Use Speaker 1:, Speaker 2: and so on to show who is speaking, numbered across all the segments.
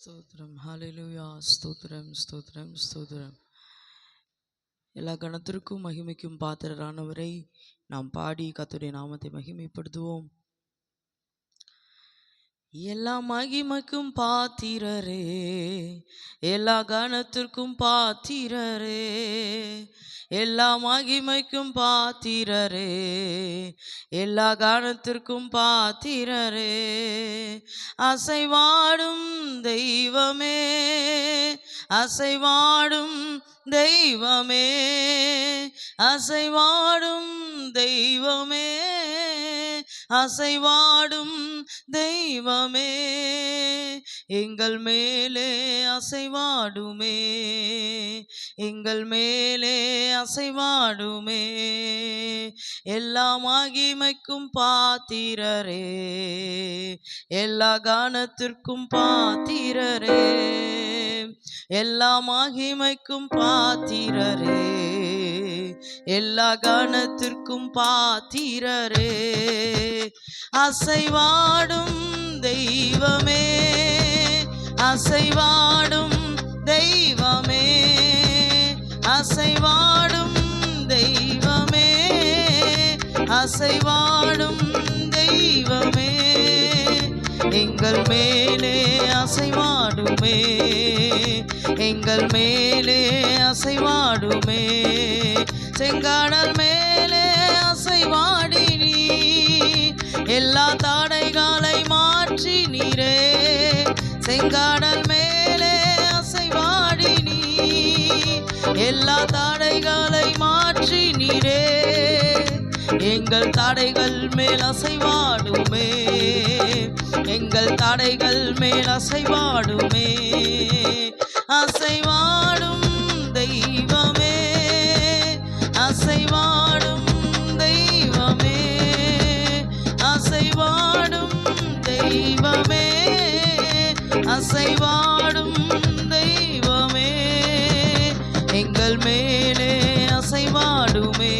Speaker 1: ஸ்தோத்திரம், ஹalleluya. ஸ்தோத்திரம், ஸ்தோத்திரம், ஸ்தோத்திரம். எல்லா கணத்திற்கும் மகிமைக்கும் பாத்திரரானவரை நாம் பாடி கர்த்தருடைய நாமத்தை மகிமைப்படுத்துவோம். எல்லா மகிமைக்கும் பாத்திரரே, எல்லா கணத்திற்கும் பாத்திரரே, எல்லா மகிமைக்கும் பாத்திரரே, எல்லா கணத்திற்கும் பாத்திரரே, அசைவாடும் தெய்வமே, அசைவாடும் தெய்வமே, அசைவாடும் தெய்வமே, அசைவாடும் தெய்வமே, எங்கள் மேலே அசைவாடுமே, எங்கள் மேலே அசைவாடுமே, எல்லா மகிமைக்கும் பாத்திரரே, எல்லா கானத்திற்கும் பாத்திரரே, எல்லா மகிமைக்கும் பாத்திரரே, எல்லா கானத்திற்கும் பாத்திரரே, அசைவாடும் தெய்வமே, அசைவாடும் தெய்வமே, அசைவாடும் தெய்வமே, அசைவாடும் தெய்வமே, எங்கள் மேலே அசைவாடுமே, எங்கள் மேலே அசைவாடுமே, செங்காடல் மேலே அசைவாடினீ, எல்லா தடைகளை மாற்றி நீரே, செங்காடல் மேலே அசைவாடினீ, எல்லா தடைகளை மாற்றி நீரே, எங்கள் தடைகள் மேல் அசைவாடுமே, எங்கள் தடைகள் மேல் அசைவாடுமே, அசைவாடும் தெய்வமே, அசைவாடும் தெய்வமே, அசைவாடும் தெய்வமே, அசைவாடும் தெய்வமே, எங்கள் மேலே அசைவாடுமே,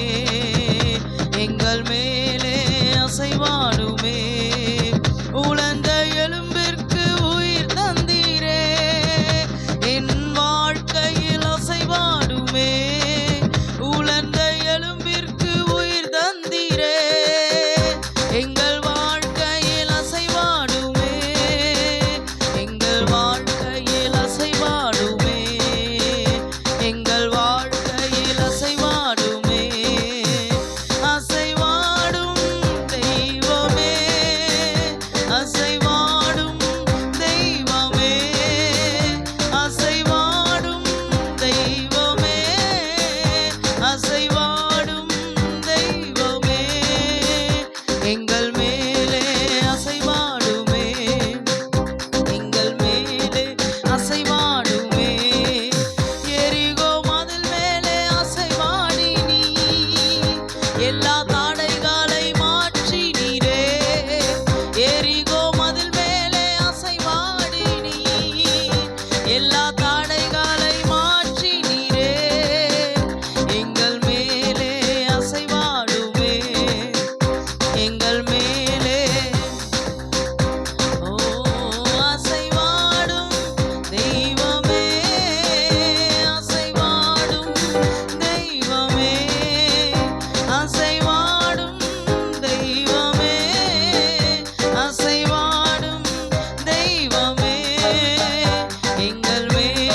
Speaker 1: எங்கள் மேலே அசைவாடுமே, உலர்ந்த எலும்பிற்கு உயிர் தந்தீரே, என் வாழ்க்கையில் அசைவாடுமே, உலர்ந்த எலும்பிற்கு உயிர் தந்தீரே, எங்கள் வாழ்க்கையில் அசைவாடுமே, எங்கள் வாழ்க்கையில் அசைவாடுமே, எங்கள் வாழ்க்கையில் அசைவாடுமே, அசைவாடும் தெய்வமே, அசைவாடும் தெய்வமே, அசைவாடும் தெய்வமே, அசைவாடும் தெய்வமே, எங்கள் மேலே அசைவாடுமே, எங்கள் மேலே அசைவாடுமே, எரிகோ மதில் மேலே அசைவாடி நீ, எல்லா தடைகளை மாற்றி நீரே, எரிகோ மதில் மேலே அசைவாடி நீ, எல்லா தடைகளை மாற்றி நீரே, எங்கள் மேலே அசைவாடுமே, எங்கள் மேலே ஓ அசைவாடும் தெய்வமே, அசைவாடும் தெய்வமே, அசைவாடும் தெய்வமே, அசைவாடும் தெய்வமே, எங்கள் மேலே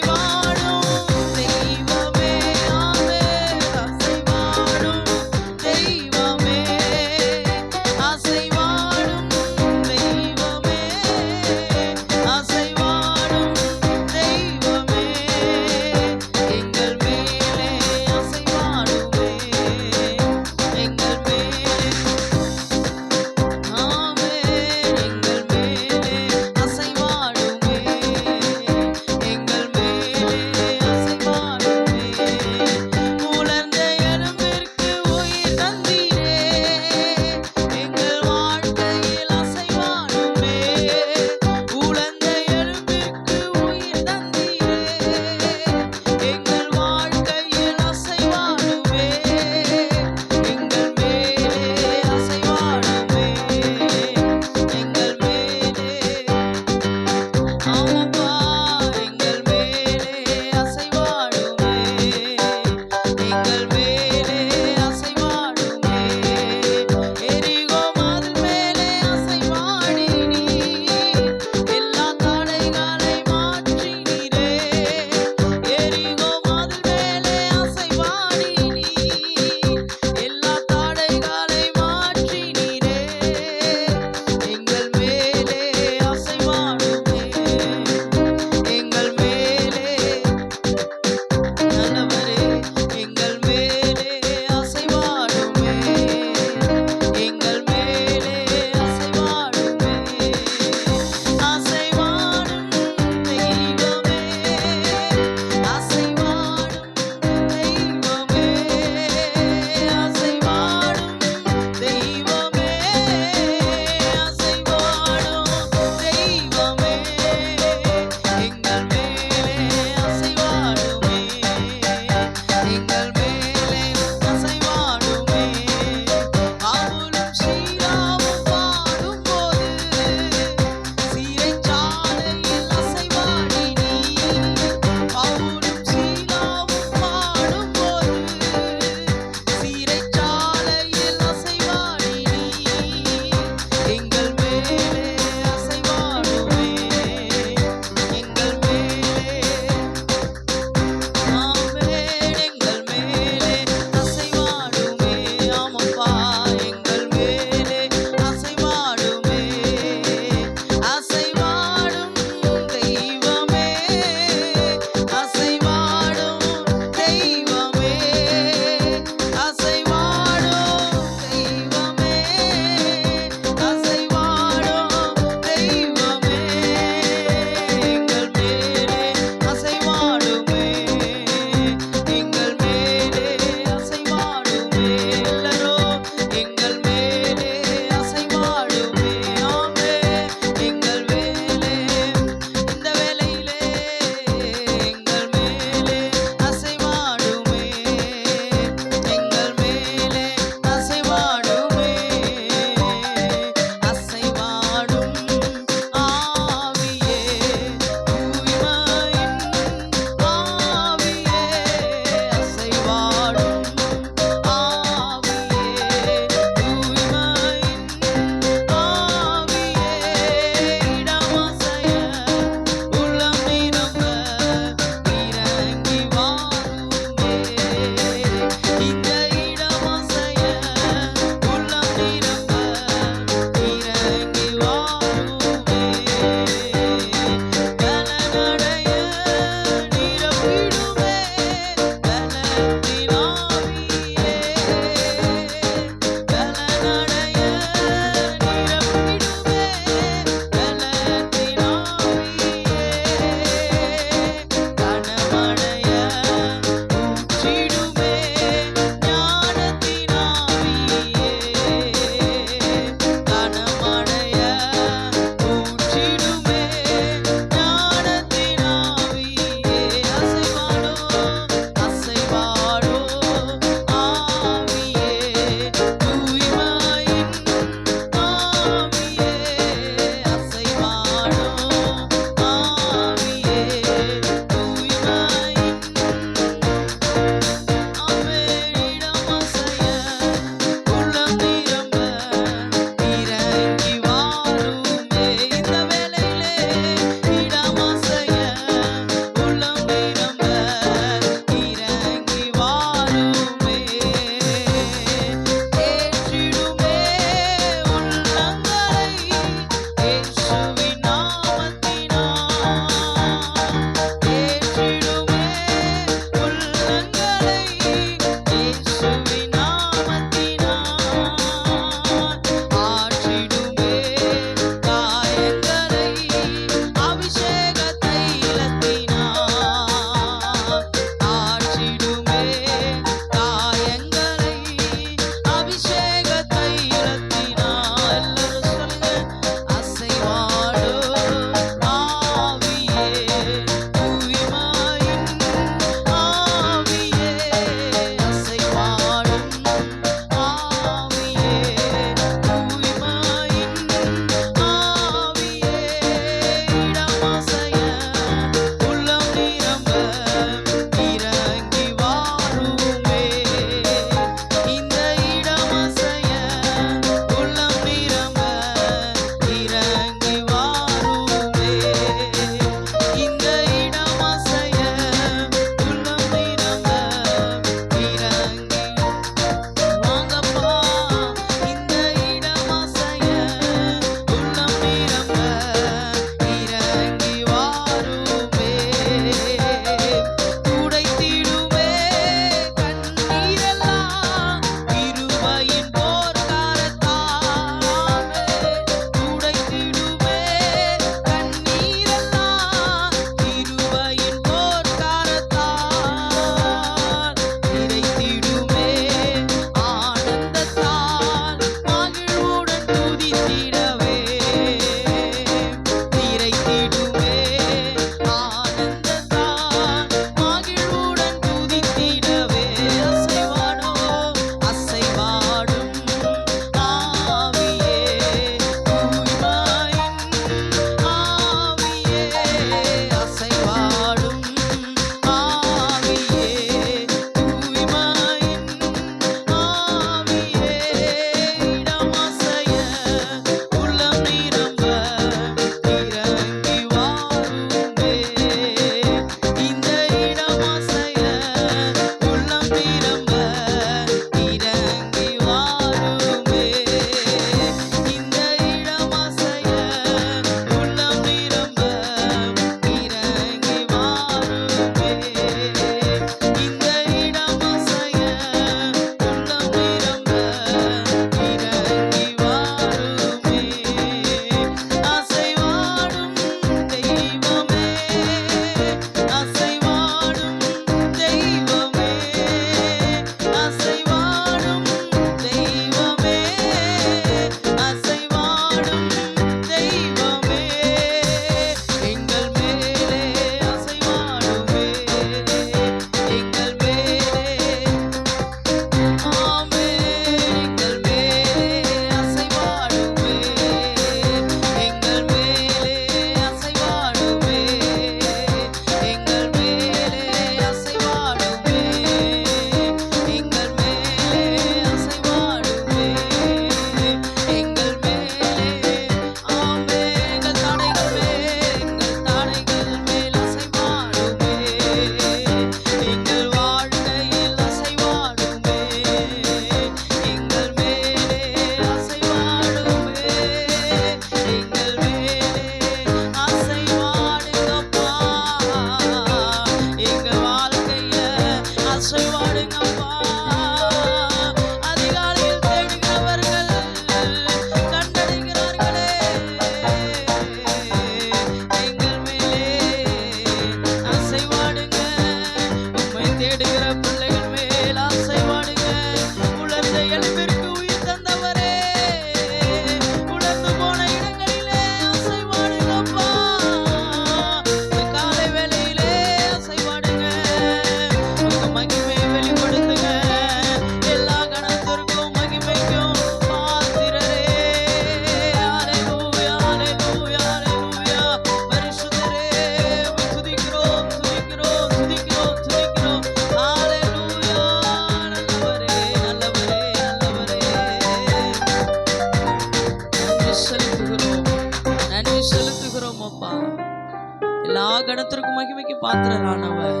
Speaker 1: எல்லா கணத்திற்கும் மகிமைக்கு பாத்திரரானவர்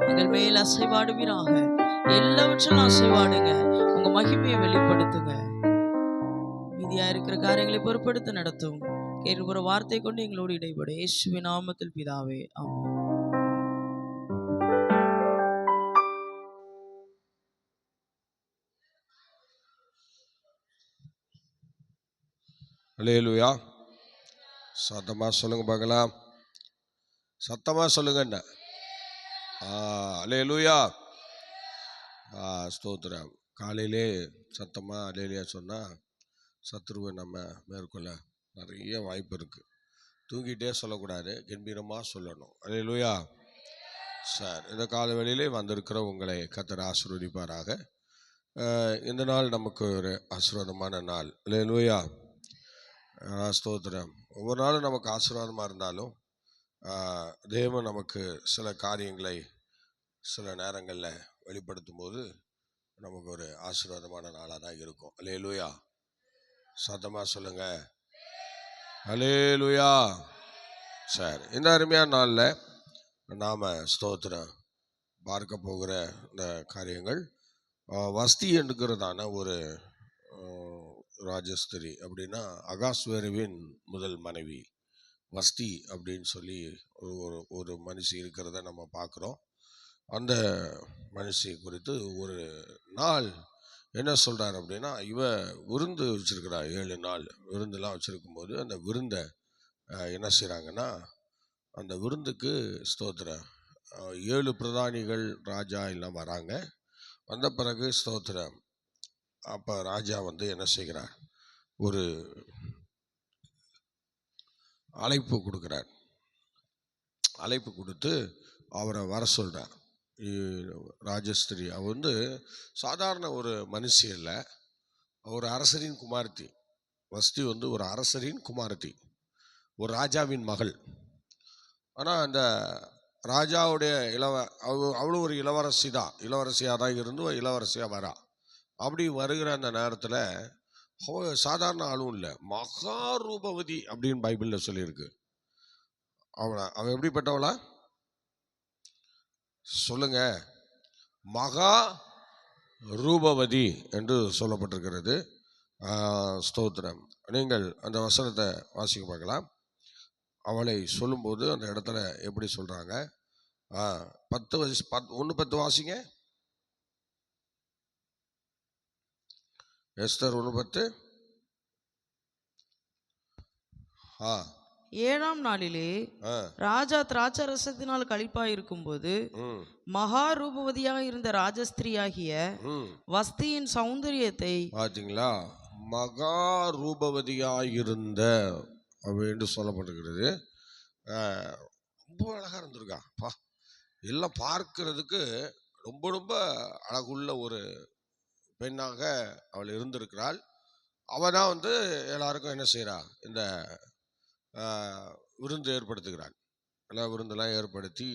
Speaker 1: எங்கள் மேல் அசைவாடுவீராக. எல்லாவற்றிலும் அசைவாடுங்க, உங்க மகிமையை வெளிப்படுத்துங்க. மீதியா இருக்கிற காரியங்களை பொறுப்படுத்த நடத்தும். கேட்கிற வார்த்தை கொண்டு எங்களோடு இடைப்படும். இயேசுவின் நாமத்தில் பிதாவே, ஆமென்.
Speaker 2: அல்லேலூயா. சத்தமா சொல்லுங்க பார்க்கலாம். சத்தமா சொல்லுங்க. என்ன அல்லேலூயா. ஸ்தோத்திரம். காலையிலே சத்தமா அல்லேலூயா சொன்னா சத்துருவை நம்ம மேற்கொள்ள நிறைய வாய்ப்பு இருக்கு. தூங்கிட்டே சொல்லக்கூடாது, கம்பீரமாக சொல்லணும். அல்லேலூயா. சார், இந்த கால வேளையிலே வந்திருக்கிற உங்களை கர்த்தர் ஆசீர்வதிப்பாராக. இந்த நாள் நமக்கு ஒரு ஆசீர்வாதமான நாள். அல்லேலூயா. ஸ்தோத்திரம். ஒவ்வொரு நாளும் நமக்கு ஆசீர்வாதமாக இருந்தாலும் தேவன் நமக்கு சில காரியங்களை சில நேரங்களில் வெளிப்படுத்தும் போது நமக்கு ஒரு ஆசீர்வாதமான நாளாக தான் இருக்கும். அல்லேலூயா. சத்தமாக சொல்லுங்க. அல்லேலூயா. சரி, இந்த அருமையான நாளில் நாம் ஸ்தோத்திரம் பார்க்க போகிற இந்த காரியங்கள் வஸ்தி என்கிறதான ஒரு ராஜஸ்திரி, அப்படின்னா அகாஸ்வேருவின் முதல் மனைவி வஸ்தி அப்படின்னு சொல்லி ஒரு மனுஷி இருக்கிறத நம்ம பார்க்குறோம். அந்த மனுஷி குறித்து ஒரு நாள் என்ன சொல்கிறார் அப்படின்னா, இவ விருந்து வச்சுருக்கிறா. 7 நாள் விருந்தெல்லாம் வச்சுருக்கும்போது அந்த விருந்தை என்ன செய்கிறாங்கன்னா, அந்த விருந்துக்கு ஸ்தோத்திரம் 7 பிரதானிகள் ராஜா எல்லாம் வராங்க. வந்த பிறகு ஸ்தோத்திரம் அப்போ ராஜா என்ன செய்கிறார், ஒரு அழைப்பு கொடுக்குறார். அழைப்பு கொடுத்து அவரை வர சொல்கிறார். ராஜஸ்திரி அவ சாதாரண ஒரு மனுஷி இல்லை, ஒரு அரசரின் குமாரத்தி. வஸ்தி ஒரு அரசரின் குமாரத்தி, ஒரு ராஜாவின் மகள். ஆனால் அந்த ராஜாவுடைய அவளும் ஒரு இளவரசி தான். இளவரசியாக தான் இருந்து இளவரசியாக வரா. அப்படி வருகிற அந்த நேரத்தில் அவ சாதாரண ஆளும் இல்லை, மகா ரூபவதி அப்படின்னு பைபிளில் சொல்லியிருக்கு. அவள் எப்படிப்பட்டவளா சொல்லுங்க? மகா ரூபவதி என்று சொல்லப்பட்டிருக்கிறது. ஸ்தோத்திரம். நீங்கள் அந்த வசனத்தை வாசிக்க பார்க்கலாம். அவளை சொல்லும்போது அந்த இடத்துல எப்படி சொல்றாங்க? 1:10 வாசிங்க. எஸ்தர் 1:10.
Speaker 1: 7ஆம் நாளிலே ராஜா திராட்சரசத்தினால் களிப்பாயிருக்கும் போது மகா ரூபவதியாக இருந்த ராஜஸ்திரியாகிய வஸ்தியின் சௌந்தரியத்தை
Speaker 2: பார்த்தீங்களா? மகா ரூபவதியாயிருந்த அப்படின்னு சொல்லப்பட்டிருக்கிறது. ரொம்ப அழகா இருந்திருக்கா. எல்லாம் பார்க்கறதுக்கு ரொம்ப ரொம்ப அழகுள்ள ஒரு பெண்ணாக அவள் இருந்திருக்கிறாள். அவள் தான் எல்லாருக்கும் என்ன செய்கிறா, இந்த விருந்து ஏற்படுத்துகிறாள். எல்லாம் விருந்தெல்லாம் ஏற்படுத்தி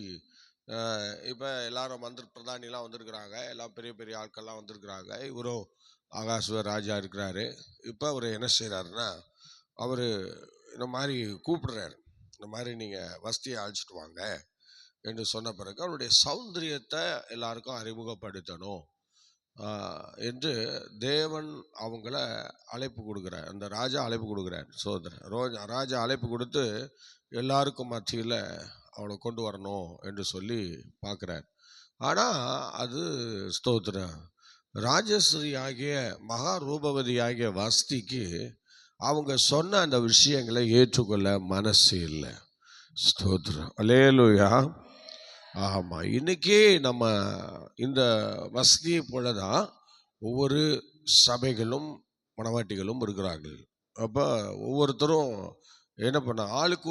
Speaker 2: இப்போ எல்லாரும் பிரதானிலாம் வந்திருக்கிறாங்க. எல்லாம் பெரிய பெரிய ஆட்கள்லாம் வந்திருக்கிறாங்க. இவரும் ஆகாஸ்வர் ராஜா இருக்கிறாரு. இப்போ அவர் என்ன செய்கிறாருன்னா, அவர் இந்த மாதிரி கூப்பிடுறாரு, இந்த மாதிரி நீங்கள் வஸ்தியை அழைச்சிட்டு வாங்க என்று சொன்ன பிறகு அவருடைய சௌந்தரியத்தை எல்லாருக்கும் அறிமுகப்படுத்தணும் என்று தேவன் அவங்கள அழைப்பு கொடுக்குறார். அந்த ராஜா அழைப்பு கொடுக்குறார். ராஜா அழைப்பு கொடுத்து எல்லாருக்கும் மத்தியில் அவளை கொண்டு வரணும் என்று சொல்லி பார்க்குறார். ஆனால் அது ஸ்தோத்திரம் ராஜஸ்ரீ ஆகிய மகா ரூபவதி ஆகிய வஸ்திக்கு அவங்க சொன்ன அந்த விஷயங்களை ஏற்றுக்கொள்ள மனசு இல்லை. ஸ்தோத்திரம். அல்லேலூயா. ஆமாம், இன்னைக்கு நம்ம இந்த வசதியை போல தான் ஒவ்வொரு சபைகளும் மணவாட்டிகளும் இருக்கிறார்கள். அப்போ ஒவ்வொருத்தரும் என்ன பண்ண, ஆளுக்கு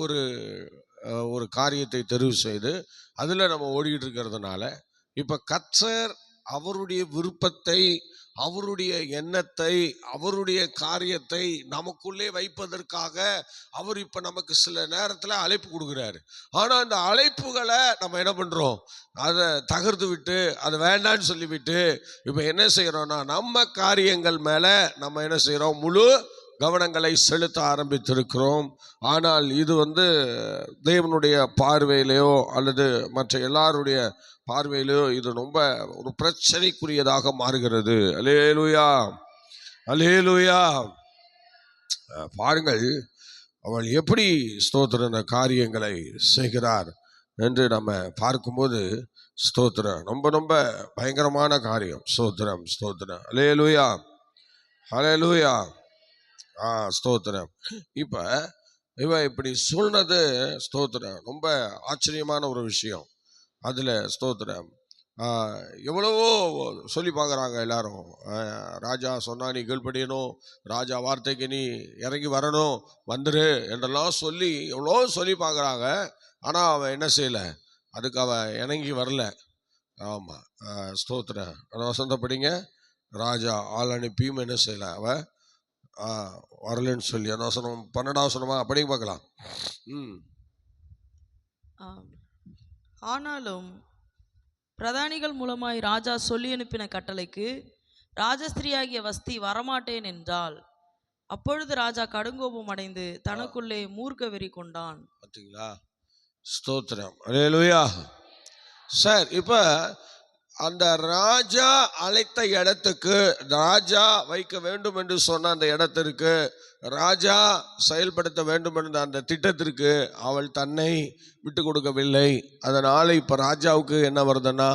Speaker 2: ஒரு காரியத்தை தெரிவு செய்து அதில் நம்ம ஓடிக்கிட்டு இருக்கிறதுனால இப்போ கர்த்தர் அவருடைய விருப்பத்தை, அவருடைய எண்ணத்தை, அவருடைய காரியத்தை நமக்குள்ளே வைப்பதற்காக அவர் இப்போ நமக்கு சில நேரத்தில் அழைப்பு கொடுக்குறாரு. ஆனால் அந்த அழைப்புகளை நம்ம என்ன பண்ணுறோம், அதை தகர்த்து விட்டு அதை வேண்டான்னு சொல்லிவிட்டு இப்போ என்ன செய்கிறோம்னா, நம்ம காரியங்கள் மேலே நம்ம என்ன செய்கிறோம், முழு கவனங்களை செலுத்த ஆரம்பித்திருக்கிறோம். ஆனால் இது தேவனுடைய பார்வையிலையோ அல்லது மற்ற எல்லாருடைய பார்வையிலையோ இது ரொம்ப ஒரு பிரச்சனைக்குரியதாக மாறுகிறது. அல்லேலூயா, அல்லேலூயா. பாருங்கள், அவள் எப்படி ஸ்தோத்திர காரியங்களை செய்கிறார் என்று நம்ம பார்க்கும்போது ஸ்தோத்திரம் ரொம்ப ரொம்ப பயங்கரமான காரியம். ஸ்தோத்திரம், ஸ்தோத்திரம். அல்லேலூயா, அல்லேலூயா. ஸ்தோத்திரம். இப்ப இவ இப்படி சொன்னது ஸ்தோத்திரம் ரொம்ப ஆச்சரியமான ஒரு விஷயம். அதுல ஸ்தோத்திரம் எவ்வளவோ சொல்லி பார்க்குறாங்க எல்லாரும். ராஜா சொன்னா நீ கீழ்ப்படியணும், ராஜா வார்த்தைக்கு நீ இறங்கி வரணும், வந்துரு என்றெல்லாம் சொல்லி எவ்வளோ சொல்லி பார்க்குறாங்க. ஆனால் அவன் என்ன செய்யலை, அதுக்கு அவன் இணங்கி வரல. ஆமாம், ஸ்தோத்திரம். வசந்தப்படிங்க, ராஜா ஆள் அனுப்பியும் என்ன செய்யலை, அவன் வரலன்னு சொல்லி. அந்த வசனம் 12ஆம் வசனமா படிங்க பார்க்கலாம்.
Speaker 1: ஆனாலும் பிரதானிகள் மூலமாய் ராஜா சொல்லி அனுப்பின கட்டளைக்கு ராஜஸ்திரியாகிய வஸ்தி வரமாட்டேன் என்றால், அப்பொழுது ராஜா கடுங்கோபம் அடைந்து தனக்குள்ளே மூர்க்க வெறி கொண்டான்.
Speaker 2: பார்த்தீங்களா? ஸ்தோத்திரம், அல்லேலூயா. சார், இப்ப அந்த ராஜா அழைத்த இடத்துக்கு, ராஜா வைக்க வேண்டும் என்று சொன்ன அந்த இடத்திற்கு, ராஜா செயல்படுத்த வேண்டும் என்ற அந்த திட்டத்திற்கு அவள் தன்னை விட்டு கொடுக்கவில்லை. அதனால இப்ப ராஜாவுக்கு என்ன வருதுன்னா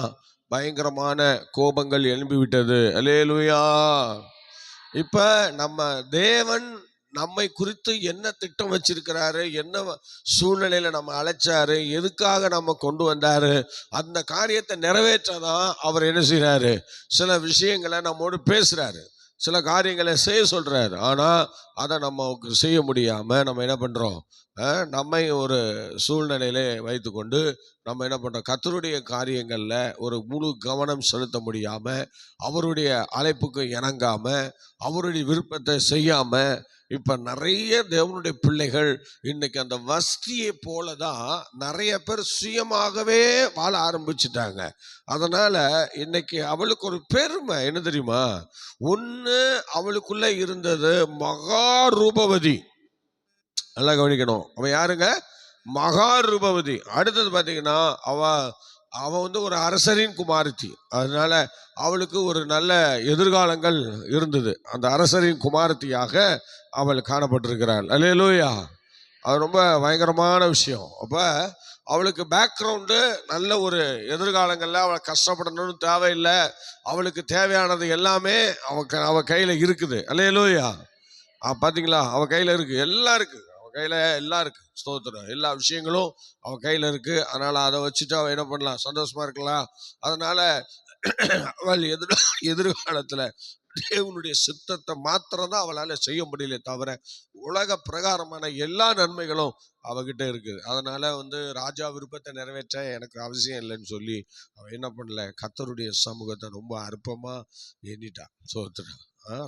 Speaker 2: பயங்கரமான கோபங்கள் எழும்பிவிட்டது. அல்லேலூயா. இப்ப நம்ம தேவன் நம்மை குறித்து என்ன திட்டம் வச்சிருக்கிறாரு, என்ன சூழ்நிலையில நம்ம அழைச்சாரு, எதுக்காக நம்ம கொண்டு வந்தாரு, அந்த காரியத்தை நிறைவேற்றதான் அவர் என்ன செய்யறாரு, சில விஷயங்களை நம்மோடு பேசுறாரு, சில காரியங்களை செய்ய சொல்றாரு. ஆனா அதை நம்ம செய்ய முடியாம நம்ம என்ன பண்றோம், நம்மை ஒரு சூழ்நிலையிலே வைத்து கொண்டு நம்ம என்ன பண்றோம், கர்த்தருடைய காரியங்கள்ல ஒரு முழு கவனம் செலுத்த முடியாம, அவருடைய அழைப்புக்கு இணங்காம, அவருடைய விருப்பத்தை செய்யாம, இப்ப நிறைய தேவனுடைய பிள்ளைகள் இன்னைக்கு அந்த வஸ்தியை போலதான் நிறைய பேர் சுயமாகவே வாழ ஆரம்பிச்சுட்டாங்க. அதனால இன்னைக்கு அவளுக்கு ஒரு பெருமை என்ன தெரியுமா, ஒண்ணு அவளுக்குள்ள இருந்தது மகா ரூபவதி. நல்லா கவனிக்கணும், அவன் யாருங்க, மகா ரூபவதி. அடுத்தது பாத்தீங்கன்னா அவ ஒரு அரசரின் குமாரத்தி. அதனால அவளுக்கு ஒரு நல்ல எதிர்காலங்கள் இருந்தது. அந்த அரசரின் குமாரத்தியாக அவள் காணப்பட்டிருக்கிறாள். அல்லேலூயா. அது ரொம்ப பயங்கரமான விஷயம். அப்ப அவளுக்கு பேக்ரவுண்டு நல்ல ஒரு எதிர்காலங்கள்ல அவளை கஷ்டப்படணும்னு தேவையில்லை. அவளுக்கு தேவையானது எல்லாமே அவ கையில இருக்குது. அல்லேலூயா. பாத்தீங்களா, அவ கையில இருக்கு, எல்லாம் இருக்கு, அவ கையில எல்லாம் இருக்கு. ஸ்தோத்திரம். எல்லா விஷயங்களும் அவ கையில இருக்கு. அதனால அதை வச்சுட்டு அவ என்ன பண்ணலாம், சந்தோஷமா இருக்கலாம். அதனால அவள் எதிர்காலத்துல தேவனுடைய சித்தத்தை மாத்திரம்தான் அவளால செய்ய முடியல, தவிர உலக பிரகாரமான எல்லா நன்மைகளும் அவகிட்ட இருக்குது. அதனால ராஜா விருப்பத்தை நிறைவேற்ற எனக்கு அவசியம் இல்லைன்னு சொல்லி அவன் என்ன பண்ணல, கர்த்தருடைய சமூகத்தை ரொம்ப அற்பமா எண்ணிட்டா. சோத்திரம்.